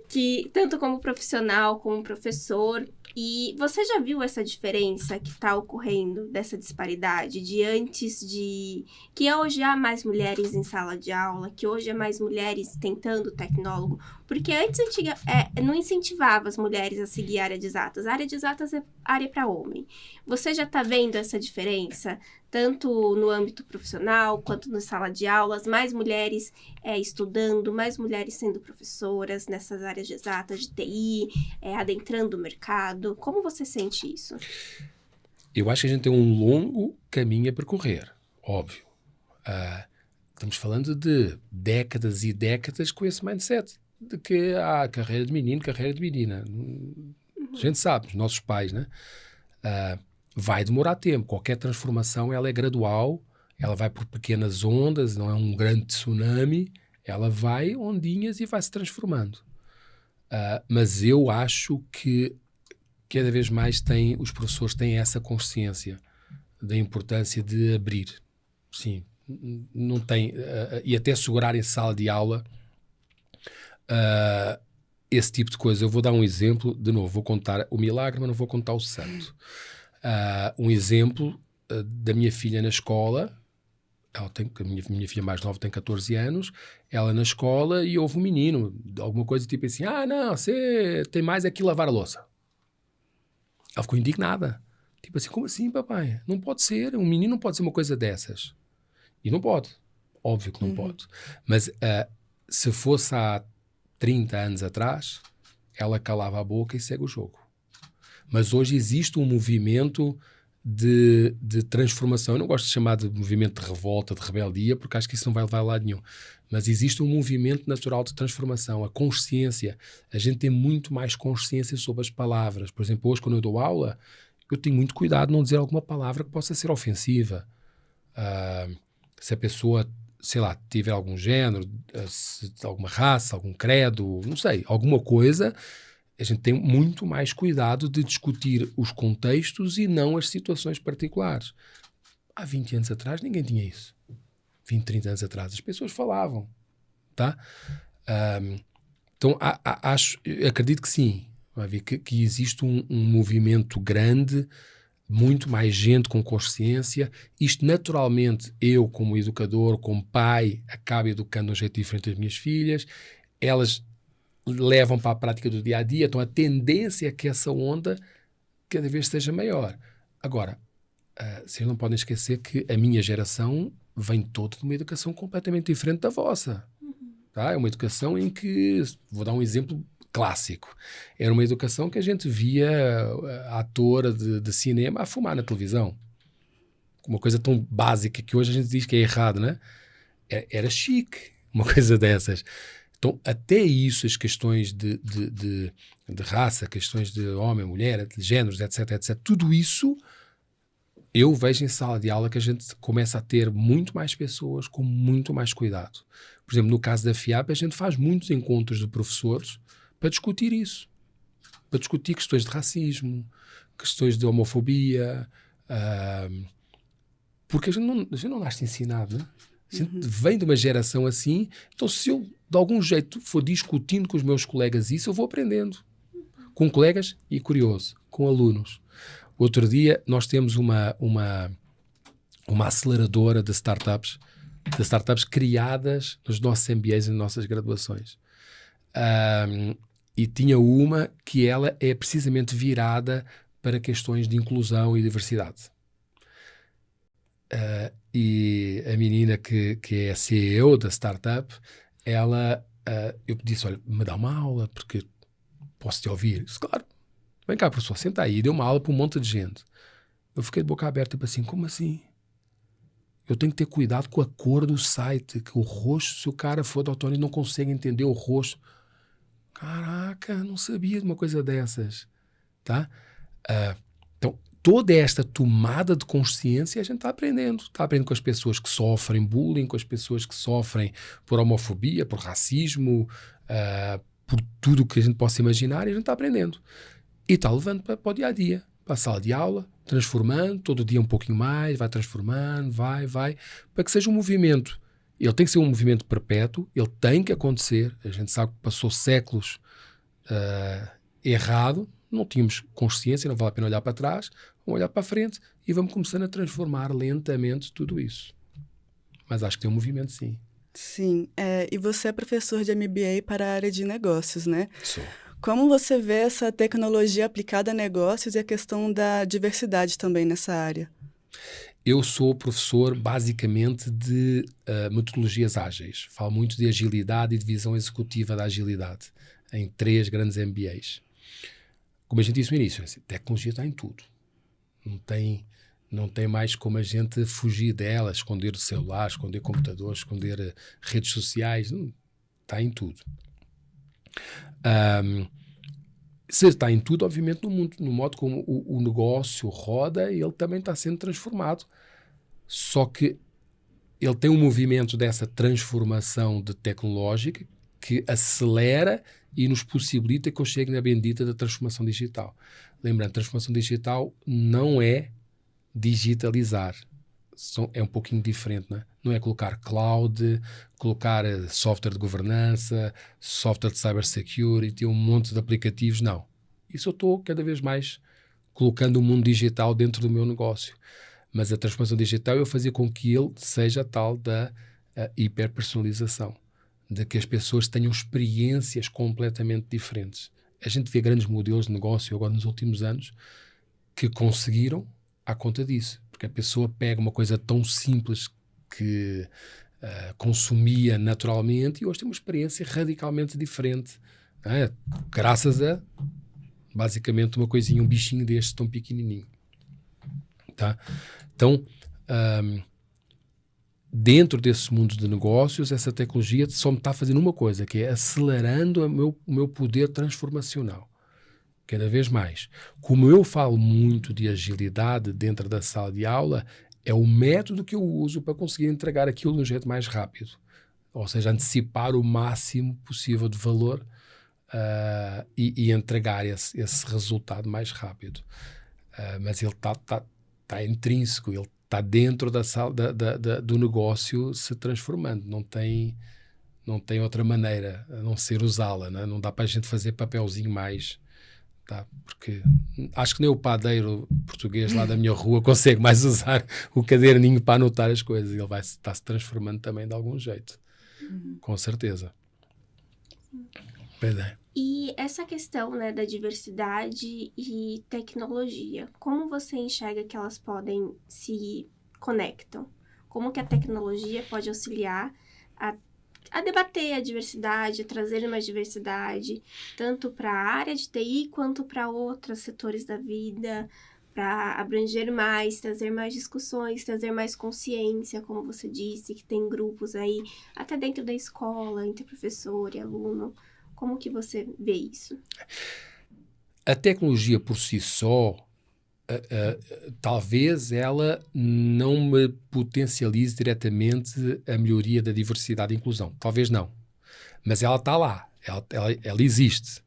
Que, tanto como profissional, como professor. E você já viu essa diferença que está ocorrendo, dessa disparidade, de antes de... Que hoje há mais mulheres em sala de aula, que hoje há mais mulheres tentando tecnólogo, porque antes não incentivava as mulheres a seguir a área de exatas. A área de exatas é área para homem. Você já está vendo essa diferença, tanto no âmbito profissional, quanto na sala de aulas, mais mulheres estudando, mais mulheres sendo professoras nessas áreas de exatas, de TI, adentrando o mercado. Como você sente isso? Eu acho que a gente tem um longo caminho a percorrer, óbvio. Estamos falando de décadas e décadas com esse mindset de que há carreira de menino, carreira de menina. A gente sabe, os nossos pais, né? Vai demorar tempo. Qualquer transformação, ela é gradual, ela vai por pequenas ondas, não é um grande tsunami, ela vai ondinhas e vai se transformando. Mas eu acho que cada vez mais os professores têm essa consciência da importância de abrir. Sim, não tem... e até segurar em sala de aula esse tipo de coisa. Eu vou dar um exemplo, de novo, vou contar o milagre, mas não vou contar o santo. Um exemplo da minha filha na escola, A minha filha mais nova tem 14 anos, ela na escola e houve um menino, alguma coisa tipo assim, não, você tem mais é que lavar a louça. Ela ficou indignada. Tipo assim, como assim, papai? Não pode ser, um menino não pode ser uma coisa dessas. E não pode, óbvio que não pode. Mas se fosse há 30 anos atrás, ela calava a boca e segue o jogo. Mas hoje existe um movimento de transformação. Eu não gosto de chamar de movimento de revolta, de rebeldia, porque acho que isso não vai levar a lado nenhum. Mas existe um movimento natural de transformação. A consciência. A gente tem muito mais consciência sobre as palavras. Por exemplo, hoje, quando eu dou aula, eu tenho muito cuidado de não dizer alguma palavra que possa ser ofensiva. Se a pessoa, sei lá, tiver algum género, alguma raça, algum credo, não sei, alguma coisa... A gente tem muito mais cuidado de discutir os contextos e não as situações particulares. Há 20 anos atrás ninguém tinha isso. 20, 30 anos atrás as pessoas falavam. Tá? Então, acredito que sim. Vai ver que existe um movimento grande, muito mais gente com consciência. Isto, naturalmente, eu como educador, como pai, acabo educando de um jeito diferente as minhas filhas. Elas levam para a prática do dia-a-dia, então a tendência é que essa onda cada vez seja maior. Agora, vocês não podem esquecer que a minha geração vem toda de uma educação completamente diferente da vossa. Tá? É uma educação em que, vou dar um exemplo clássico, era uma educação que a gente via a atora de cinema a fumar na televisão. Uma coisa tão básica que hoje a gente diz que é errado, né? Era chique, uma coisa dessas. Então, até isso, as questões de raça, questões de homem, mulher, de géneros, etc, etc, tudo isso, eu vejo em sala de aula que a gente começa a ter muito mais pessoas com muito mais cuidado. Por exemplo, no caso da FIAP, a gente faz muitos encontros de professores para discutir isso. Para discutir questões de racismo, questões de homofobia, porque a gente não nasce ensinado, né? A gente vem de uma geração assim, então se eu de algum jeito for discutindo com os meus colegas isso, eu vou aprendendo. Com colegas e, curioso, com alunos. Outro dia nós temos uma aceleradora de startups criadas nos nossos MBAs e nas nossas graduações. E tinha uma que ela é precisamente virada para questões de inclusão e diversidade. E a menina que é a CEO da startup, ela, eu disse, olha, me dá uma aula, porque posso te ouvir? Eu disse, claro, vem cá, professor, senta aí. E deu uma aula para um monte de gente. Eu fiquei de boca aberta, tipo assim, como assim? Eu tenho que ter cuidado com a cor do site, que o rosto, se o cara for daltônico, não consegue entender o rosto. Caraca, não sabia de uma coisa dessas. Tá? Então, toda esta tomada de consciência a gente está aprendendo. Está aprendendo com as pessoas que sofrem bullying, com as pessoas que sofrem por homofobia, por racismo, por tudo o que a gente possa imaginar, e a gente está aprendendo. E está levando para o dia-a-dia, para a sala de aula, transformando, todo dia um pouquinho mais, vai transformando, vai, para que seja um movimento. Ele tem que ser um movimento perpétuo, ele tem que acontecer. A gente sabe que passou séculos errado, não tínhamos consciência, não vale a pena olhar para trás, vamos olhar para a frente e vamos começando a transformar lentamente tudo isso. Mas acho que tem um movimento, sim. Sim, e você é professor de MBA para a área de negócios, né? Sou. Como você vê essa tecnologia aplicada a negócios e a questão da diversidade também nessa área? Eu sou professor, basicamente, de metodologias ágeis. Falo muito de agilidade e de visão executiva da agilidade, em 3 grandes MBAs. Como a gente disse no início, a tecnologia está em tudo. Não tem mais como a gente fugir dela, esconder o celular, esconder computador, esconder redes sociais. Está em tudo. Se está em tudo, obviamente, no modo como o negócio roda, ele também está sendo transformado. Só que ele tem um movimento dessa transformação tecnológica que acelera e nos possibilita que eu chegue na bendita da transformação digital. Lembrando, transformação digital não é digitalizar. É um pouquinho diferente, não é? Não é colocar cloud, colocar software de governança, software de cybersecurity, um monte de aplicativos, não. Isso eu estou cada vez mais colocando o mundo digital dentro do meu negócio. Mas a transformação digital é fazer com que ele seja a tal da hiperpersonalização, de que as pessoas tenham experiências completamente diferentes. A gente vê grandes modelos de negócio agora nos últimos anos que conseguiram à conta disso, porque a pessoa pega uma coisa tão simples que consumia naturalmente e hoje tem uma experiência radicalmente diferente, não é? Graças a basicamente uma coisinha, um bichinho deste tão pequenininho, tá? Então, dentro desse mundo de negócios, essa tecnologia só me está fazendo uma coisa, que é acelerando o meu poder transformacional. Cada vez mais. Como eu falo muito de agilidade dentro da sala de aula, é o método que eu uso para conseguir entregar aquilo de um jeito mais rápido. Ou seja, antecipar o máximo possível de valor e entregar esse resultado mais rápido. Mas ele está intrínseco, ele está dentro da sala, do negócio se transformando. Não tem outra maneira a não ser usá-la. Não dá para a gente fazer papelzinho mais... Tá, porque acho que nem o padeiro português lá da minha rua consegue mais usar o caderninho para anotar as coisas. Ele vai estar se transformando também de algum jeito. Com certeza. Pois é. E essa questão, né, da diversidade e tecnologia, como você enxerga que elas podem se conectam? Como que a tecnologia pode auxiliar a debater a diversidade, a trazer mais diversidade, tanto para a área de TI quanto para outros setores da vida, para abranger mais, trazer mais discussões, trazer mais consciência, como você disse, que tem grupos aí, até dentro da escola, entre professor e aluno. Como que você vê isso? A tecnologia por si só, talvez ela não me potencialize diretamente a melhoria da diversidade e inclusão. Talvez não. Mas ela está lá. Ela existe.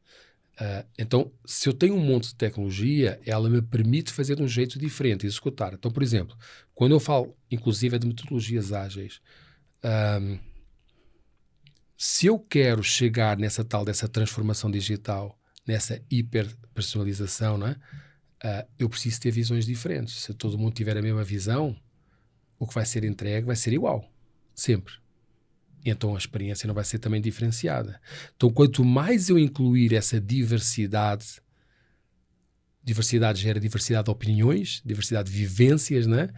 Então, se eu tenho um monte de tecnologia, ela me permite fazer de um jeito diferente, executar. Então, por exemplo, quando eu falo, inclusive, de metodologias ágeis, se eu quero chegar nessa transformação digital, nessa hiperpersonalização, não é? Eu preciso ter visões diferentes. Se todo mundo tiver a mesma visão, o que vai ser entregue vai ser igual, sempre. Então a experiência não vai ser também diferenciada. Então quanto mais eu incluir essa diversidade gera diversidade de opiniões, diversidade de vivências, né?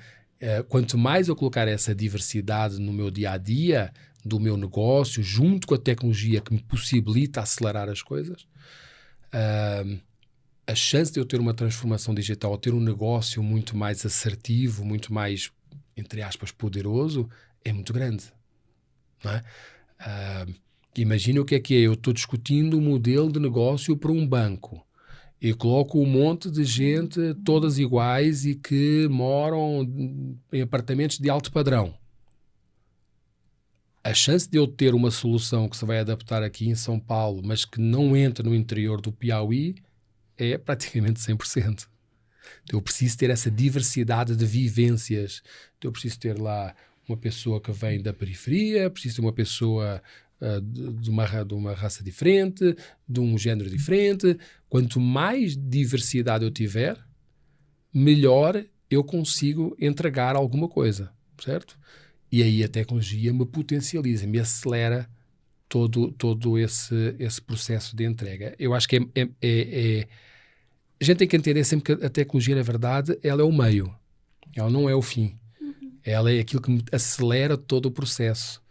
Quanto mais eu colocar essa diversidade no meu dia-a-dia, do meu negócio, junto com a tecnologia que me possibilita acelerar as coisas, a chance de eu ter uma transformação digital, ter um negócio muito mais assertivo, muito mais, entre aspas, poderoso, é muito grande. Não é? Imagina o que é. Eu estou discutindo um modelo de negócio para um banco e coloco um monte de gente, todas iguais e que moram em apartamentos de alto padrão. A chance de eu ter uma solução que se vai adaptar aqui em São Paulo, mas que não entra no interior do Piauí, é praticamente 100%. Então, eu preciso ter essa diversidade de vivências. Então, eu preciso ter lá uma pessoa que vem da periferia, preciso ter uma pessoa de uma raça diferente, de um género diferente. Quanto mais diversidade eu tiver, melhor eu consigo entregar alguma coisa, certo? E aí a tecnologia me potencializa, me acelera todo esse processo de entrega. Eu acho que a gente tem que entender sempre que a tecnologia, na verdade, ela é o meio. Ela não é o fim. Ela é aquilo que me acelera todo o processo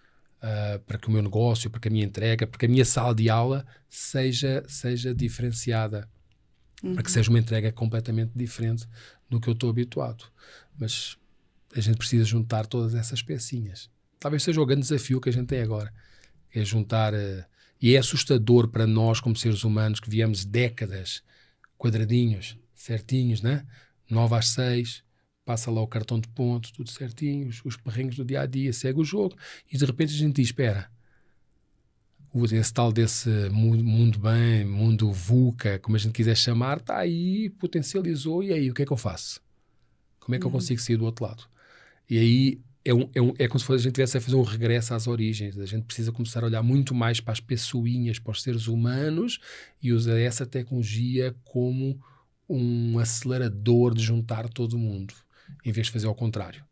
para que o meu negócio, para que a minha entrega, para que a minha sala de aula seja diferenciada. Para que seja uma entrega completamente diferente do que eu estou habituado. Mas a gente precisa juntar todas essas pecinhas. Talvez seja o grande desafio que a gente tem agora. É juntar... e é assustador para nós, como seres humanos, que viemos décadas quadradinhos, certinhos, né? 9 às 6, passa lá o cartão de ponto, tudo certinho, os perrengues do dia-a-dia, segue o jogo, e de repente a gente diz, espera, esse tal desse mundo bem, mundo VUCA, como a gente quiser chamar, está aí, potencializou, e aí, o que é que eu faço? Como é que eu consigo sair do outro lado? E aí, é como se a gente tivesse a fazer um regresso às origens. A gente precisa começar a olhar muito mais para as pessoinhas, para os seres humanos e usar essa tecnologia como um acelerador de juntar todo mundo. em vez de fazer ao contrário.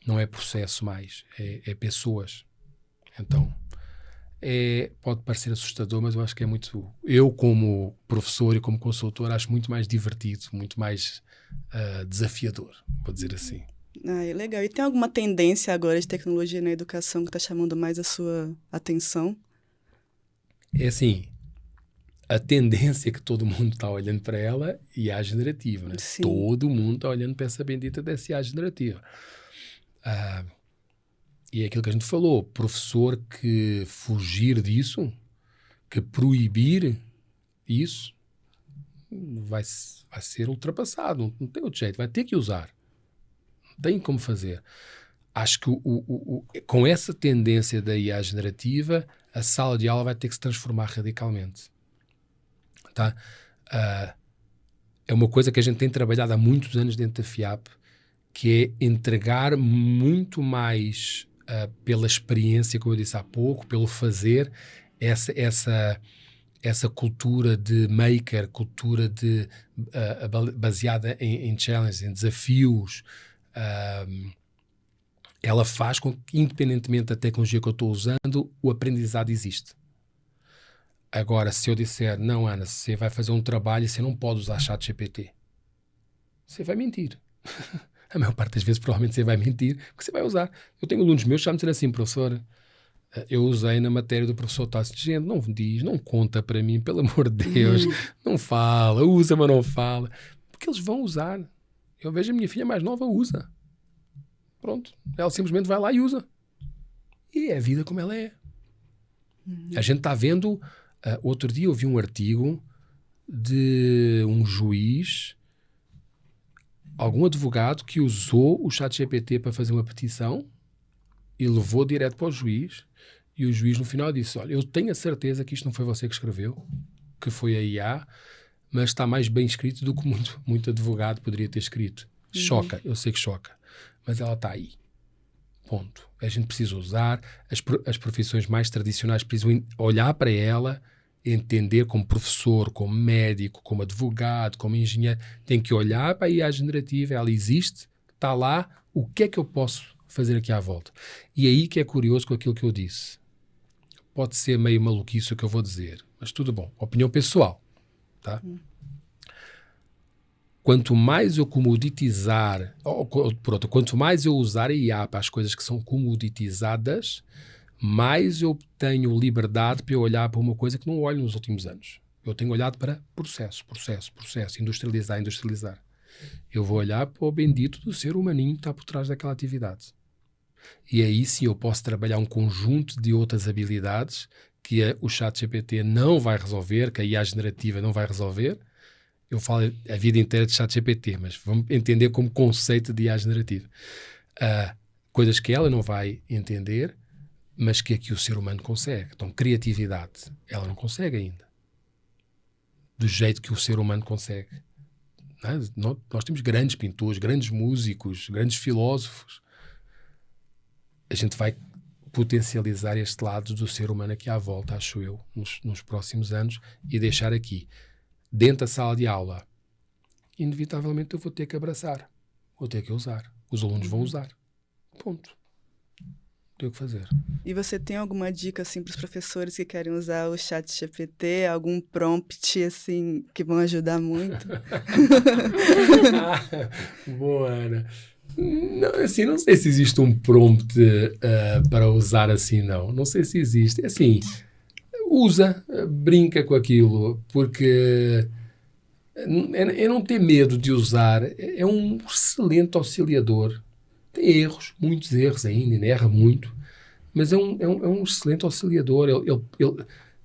Não é processo mais, é pessoas. Então, pode parecer assustador, mas eu acho que é muito... Eu, como professor e como consultor, acho muito mais divertido, muito mais desafiador, vou dizer assim. É legal. E tem alguma tendência agora de tecnologia na educação que está chamando mais a sua atenção? É assim, a tendência é que todo mundo está olhando para ela, IA generativa, né? Sim. Todo mundo está olhando para essa bendita dessa IA generativa. E é aquilo que a gente falou, professor que fugir disso, que proibir isso, vai ser ultrapassado, não tem outro jeito, vai ter que usar. Não tem como fazer. Acho que com essa tendência da IA generativa, a sala de aula vai ter que se transformar radicalmente. Tá? É uma coisa que a gente tem trabalhado há muitos anos dentro da FIAP, que é entregar muito mais pela experiência, como eu disse há pouco, pelo fazer, essa cultura de maker, cultura baseada em challenges, em desafios. Ela faz com que, independentemente da tecnologia que eu estou usando, o aprendizado existe. Agora, se eu disser, não, Ana, você vai fazer um trabalho e você não pode usar ChatGPT, você vai mentir. A maior parte das vezes, provavelmente, você vai mentir, porque você vai usar. Eu tenho alunos meus que já me disseram assim, professor, eu usei na matéria do professor Tassi. Gente, não diz, não conta para mim, pelo amor de Deus, não fala, usa, mas não fala. Porque eles vão usar. Eu vejo a minha filha mais nova, usa. Pronto. Ela simplesmente vai lá e usa. E é a vida como ela é. A gente está vendo... outro dia eu vi um artigo de um juiz... algum advogado que usou o ChatGPT para fazer uma petição e levou direto para o juiz, e o juiz no final disse, olha, eu tenho a certeza que isto não foi você que escreveu, que foi a IA, mas está mais bem escrito do que muito advogado poderia ter escrito. Choca, eu sei que choca, mas ela está aí. Ponto. A gente precisa usar, as profissões mais tradicionais precisam olhar para ela, entender como professor, como médico, como advogado, como engenheiro, tem que olhar para a IA generativa, ela existe, está lá, o que é que eu posso fazer aqui à volta? E aí que é curioso com aquilo que eu disse. Pode ser meio maluquice o que eu vou dizer, mas tudo bom, opinião pessoal, tá? Quanto mais eu comoditizar, quanto mais eu usar a IA para as coisas que são comoditizadas, mais eu tenho liberdade para eu olhar para uma coisa que não olho nos últimos anos. Eu tenho olhado para processo, industrializar. Eu vou olhar para o bendito do ser humaninho que está por trás daquela atividade. E aí sim eu posso trabalhar um conjunto de outras habilidades que o ChatGPT não vai resolver, que a IA generativa não vai resolver. Eu falo a vida inteira de ChatGPT, mas vamos entender como conceito de IA generativa. Coisas que ela não vai entender, mas que aqui o ser humano consegue. Então, criatividade, ela não consegue ainda. Do jeito que o ser humano consegue. Não é? Nós temos grandes pintores, grandes músicos, grandes filósofos. A gente vai potencializar este lado do ser humano aqui à volta, acho eu, nos próximos anos, e deixar aqui, dentro da sala de aula, inevitavelmente eu vou ter que abraçar, vou ter que usar. Os alunos vão usar. Ponto. Tem o que fazer. E você tem alguma dica assim para os professores que querem usar o ChatGPT, algum prompt assim que vão ajudar muito? Boa, Ana. Não, assim, não sei se existe um prompt para usar assim, não. Não sei se existe. É assim, usa, brinca com aquilo, porque é não ter medo de usar. É um excelente auxiliador. Tem erros, muitos erros ainda erra muito, mas é um excelente auxiliador.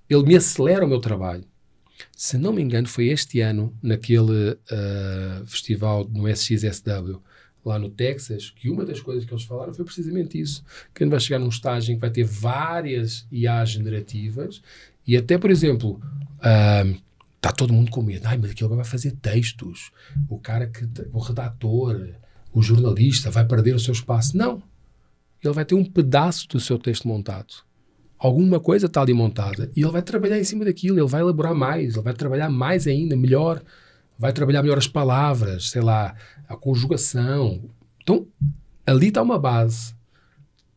Ele me acelera o meu trabalho. Se não me engano, foi este ano, naquele festival no SXSW, lá no Texas, que uma das coisas que eles falaram foi precisamente isso, que a gente vai chegar num estágio em que vai ter várias IA generativas e até, por exemplo, está todo mundo com medo. Mas aquilo vai fazer textos. O redator, o jornalista vai perder o seu espaço. Não. Ele vai ter um pedaço do seu texto montado. Alguma coisa está ali montada e ele vai trabalhar em cima daquilo, ele vai elaborar mais, ele vai trabalhar mais ainda, melhor, vai trabalhar melhor as palavras, sei lá, a conjugação. Então, ali está uma base.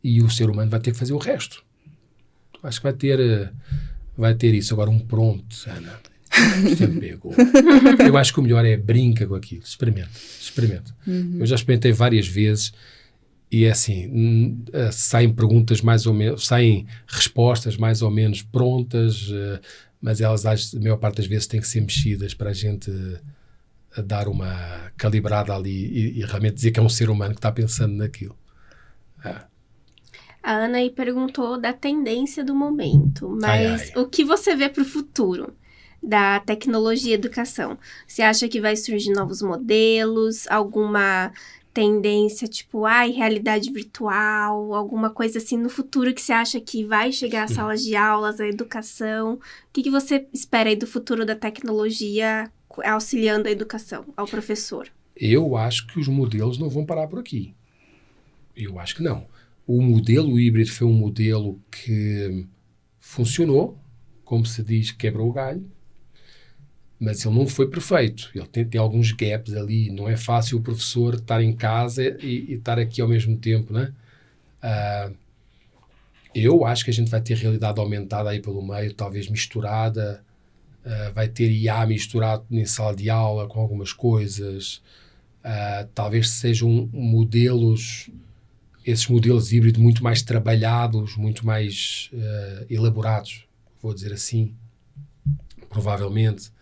E o ser humano vai ter que fazer o resto. Acho que vai ter isso. Agora, um prompt, Ana, você me pegou. Eu acho que o melhor é brinca com aquilo. Experimenta. Eu já experimentei várias vezes e é assim, saem perguntas mais ou menos, saem respostas mais ou menos prontas, mas elas, a maior parte das vezes, têm que ser mexidas para a gente dar uma calibrada ali e realmente dizer que é um ser humano que está pensando naquilo. A Ana aí perguntou da tendência do momento, mas o que você vê para o futuro da tecnologia e educação? Você acha que vai surgir novos modelos, alguma tendência tipo, realidade virtual, alguma coisa assim no futuro que você acha que vai chegar às salas de aulas, à educação? O que você espera aí do futuro da tecnologia auxiliando a educação, ao professor? Eu acho que os modelos não vão parar por aqui. Eu acho que não. O modelo híbrido foi um modelo que funcionou, como se diz, quebrou o galho, mas ele não foi perfeito. Ele tem alguns gaps ali. Não é fácil o professor estar em casa e estar aqui ao mesmo tempo, né? Eu acho que a gente vai ter realidade aumentada aí pelo meio, talvez misturada. Vai ter IA misturado em sala de aula com algumas coisas. Talvez sejam modelos... esses modelos híbridos muito mais trabalhados, muito mais elaborados, vou dizer assim, provavelmente.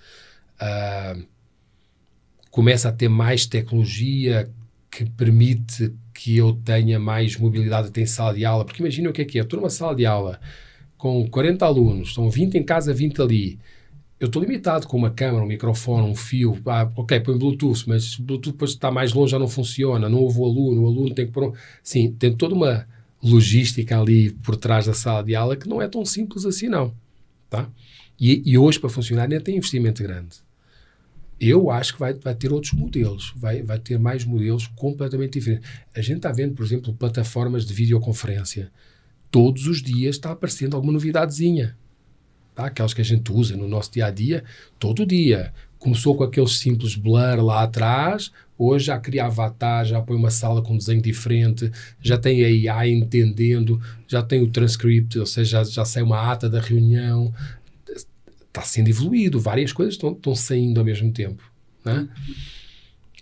Começa a ter mais tecnologia que permite que eu tenha mais mobilidade até em sala de aula, porque imagina o que é. Estou numa sala de aula com 40 alunos, estão 20 em casa, 20 ali. Eu estou limitado com uma câmera, um microfone, um fio. Ok, põe Bluetooth, mas Bluetooth depois está mais longe, já não funciona. Não ouve o aluno tem que pôr... Sim, tem toda uma logística ali por trás da sala de aula que não é tão simples assim, não. Tá? E hoje, para funcionar, ainda tem investimento grande. Eu acho que vai ter outros modelos. Vai ter mais modelos completamente diferentes. A gente está vendo, por exemplo, plataformas de videoconferência. Todos os dias está aparecendo alguma novidadezinha. Tá? Aquelas que a gente usa no nosso dia-a-dia, todo dia. Começou com aqueles simples blur lá atrás, hoje já cria avatar, já põe uma sala com um desenho diferente, já tem a AI entendendo, já tem o transcript, ou seja, já sai uma ata da reunião. Está sendo evoluído, várias coisas estão saindo ao mesmo tempo. Né?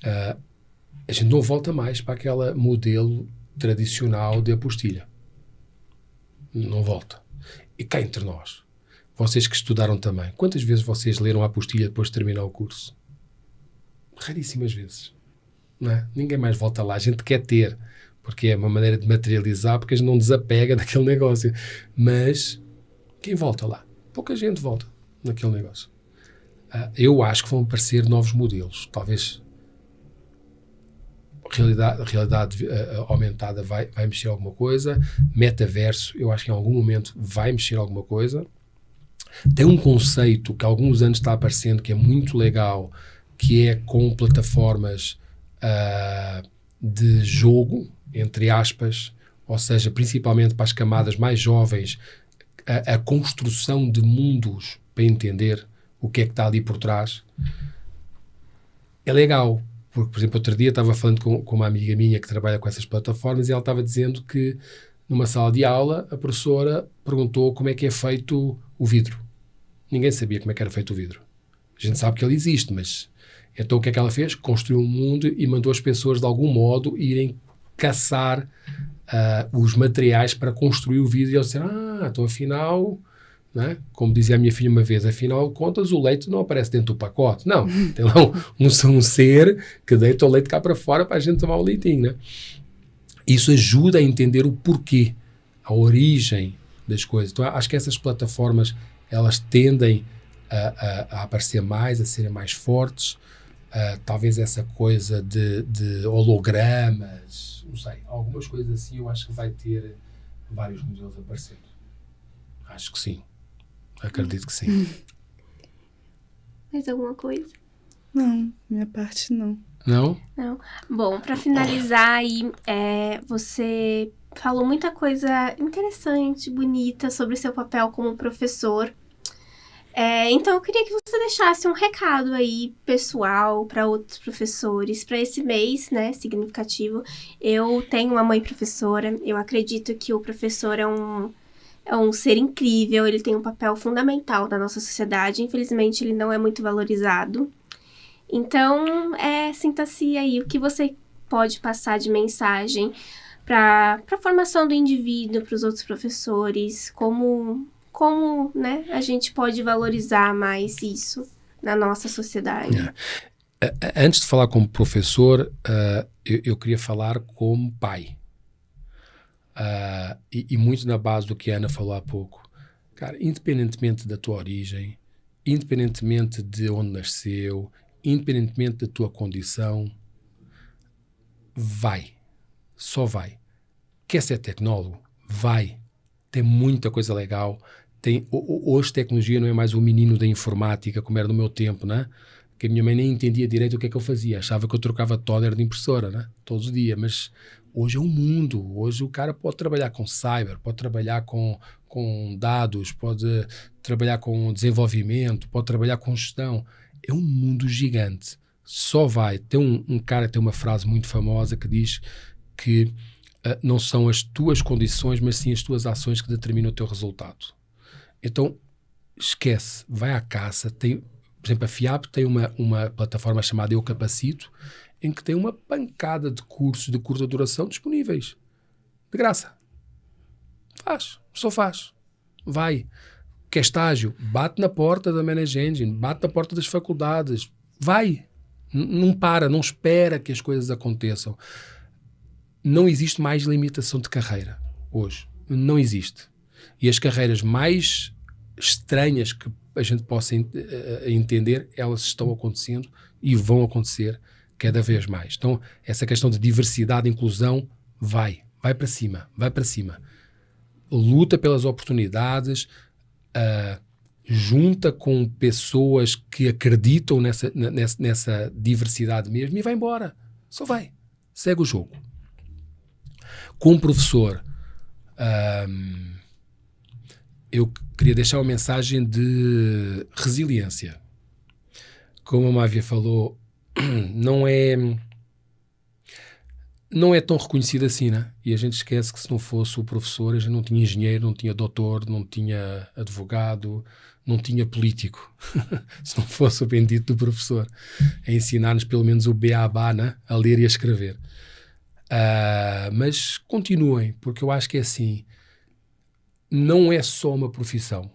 A gente não volta mais para aquele modelo tradicional de apostilha. Não volta. E cá entre nós, vocês que estudaram também, quantas vezes vocês leram a apostilha depois de terminar o curso? Raríssimas vezes. Não é? Ninguém mais volta lá. A gente quer ter, porque é uma maneira de materializar, porque a gente não desapega daquele negócio. Mas quem volta lá? Pouca gente volta naquele negócio. Eu acho que vão aparecer novos modelos. Talvez realidade aumentada vai mexer alguma coisa. Metaverso, eu acho que em algum momento vai mexer alguma coisa. Tem um conceito que há alguns anos está aparecendo que é muito legal, que é com plataformas de jogo, entre aspas, ou seja, principalmente para as camadas mais jovens, a construção de mundos para entender o que é que está ali por trás. É legal, porque, por exemplo, outro dia estava falando com uma amiga minha que trabalha com essas plataformas e ela estava dizendo que numa sala de aula a professora perguntou como é que é feito o vidro. Ninguém sabia como é que era feito o vidro. A gente sabe que ele existe, mas... Então o que é que ela fez? Construiu um mundo e mandou as pessoas de algum modo irem caçar os materiais para construir o vidro. E eles disseram, então afinal... Né? Como dizia a minha filha uma vez, afinal de contas o leite não aparece dentro do pacote. Não, tem lá um ser que deita o leite cá para fora para a gente tomar o leitinho. Né? Isso ajuda a entender o porquê, a origem das coisas. Então acho que essas plataformas elas tendem a aparecer mais, a serem mais fortes. Talvez essa coisa de hologramas, não sei, algumas coisas assim eu acho que vai ter vários modelos aparecendo. Acho que sim. Acredito que sim. Mais alguma coisa? Não, minha parte não. Não? Não. Bom, para finalizar aí, você falou muita coisa interessante, bonita sobre o seu papel como professor. Então, eu queria que você deixasse um recado aí, pessoal, para outros professores, para esse mês, né, significativo. Eu tenho uma mãe professora, eu acredito que o professor é um ser incrível, ele tem um papel fundamental na nossa sociedade, infelizmente ele não é muito valorizado. Então, sinta-se aí o que você pode passar de mensagem para a formação do indivíduo, para os outros professores, como, né, a gente pode valorizar mais isso na nossa sociedade. Antes de falar como professor, eu queria falar como pai. E muito na base do que a Ana falou há pouco. Cara, independentemente da tua origem, independentemente de onde nasceu, independentemente da tua condição, vai. Só vai. Quer ser tecnólogo? Vai. Tem muita coisa legal. Hoje tecnologia não é mais o menino da informática como era no meu tempo, né? Porque a minha mãe nem entendia direito o que é que eu fazia. Achava que eu trocava toner de impressora, né? Todos os dias. Mas hoje é um mundo. Hoje o cara pode trabalhar com cyber, pode trabalhar com dados, pode trabalhar com desenvolvimento, pode trabalhar com gestão. É um mundo gigante. Só vai. Tem um cara que tem uma frase muito famosa que diz que não são as tuas condições, mas sim as tuas ações que determinam o teu resultado. Então, esquece, vai à caça. Por exemplo, a FIAP tem uma plataforma chamada Eu Capacito, em que tem uma pancada de cursos de curta duração disponíveis. De graça. Só faz. Vai. Quer estágio? Bate na porta da Manage Engine, bate na porta das faculdades. Vai. Não para, não espera que as coisas aconteçam. Não existe mais limitação de carreira hoje. Não existe. E as carreiras mais estranhas que a gente possa entender, elas estão acontecendo e vão acontecer cada vez mais. Então, essa questão de diversidade e inclusão vai para cima, vai para cima. Luta pelas oportunidades, junta com pessoas que acreditam nessa diversidade mesmo e vai embora. Só vai. Segue o jogo. Como professor, eu queria deixar uma mensagem de resiliência. Como a Mávia falou, não é tão reconhecido assim, né? E a gente esquece que se não fosse o professor, a gente não tinha engenheiro, não tinha doutor, não tinha advogado, não tinha político. Se não fosse o bendito do professor a ensinar-nos pelo menos o beabá, né? A ler e a escrever. Mas continuem, porque eu acho que é assim, não é só uma profissão,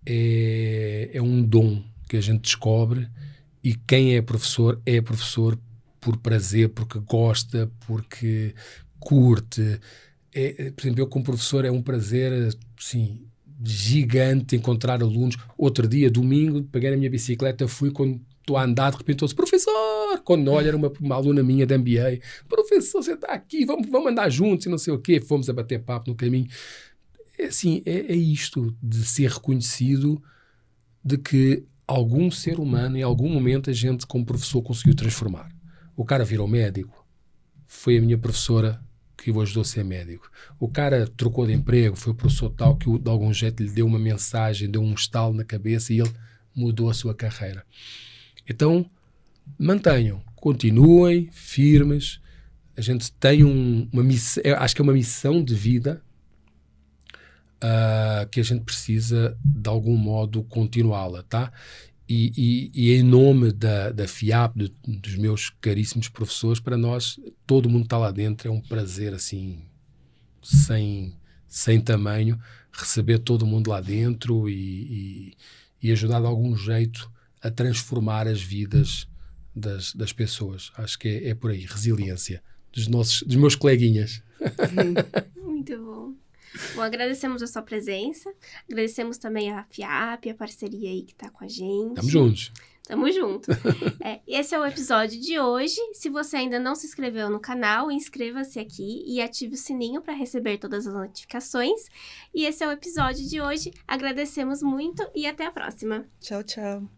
é um dom que a gente descobre, e quem é professor por prazer, porque gosta, porque curte. Por exemplo, eu como professor é um prazer assim, gigante encontrar alunos. Outro dia, domingo, peguei na minha bicicleta, fui quando estou a andar, de repente ouço, professor, quando olha, era uma aluna minha de MBA, professor, você está aqui, vamos andar juntos e não sei o quê, fomos a bater papo no caminho. Assim, é isto de ser reconhecido, de que algum ser humano, em algum momento, a gente como professor conseguiu transformar. O cara virou médico, foi a minha professora que o ajudou a ser médico. O cara trocou de emprego, foi o professor tal que de algum jeito lhe deu uma mensagem, deu um estalo na cabeça e ele mudou a sua carreira. Então, mantenham, continuem firmes. A gente tem uma missão, acho que é uma missão de vida que a gente precisa, de algum modo, continuá-la, tá? E em nome da FIAP, dos meus caríssimos professores, para nós, todo mundo está lá dentro, é um prazer, assim, sem tamanho, receber todo mundo lá dentro e ajudar de algum jeito a transformar as vidas das pessoas. Acho que é por aí, resiliência dos meus coleguinhas. Muito bom. Bom, agradecemos a sua presença, agradecemos também a FIAP, a parceria aí que tá com a gente. Tamo juntos. Tamo junto. Esse é o episódio de hoje. Se você ainda não se inscreveu no canal, inscreva-se aqui e ative o sininho para receber todas as notificações. E esse é o episódio de hoje. Agradecemos muito e até a próxima. Tchau, tchau.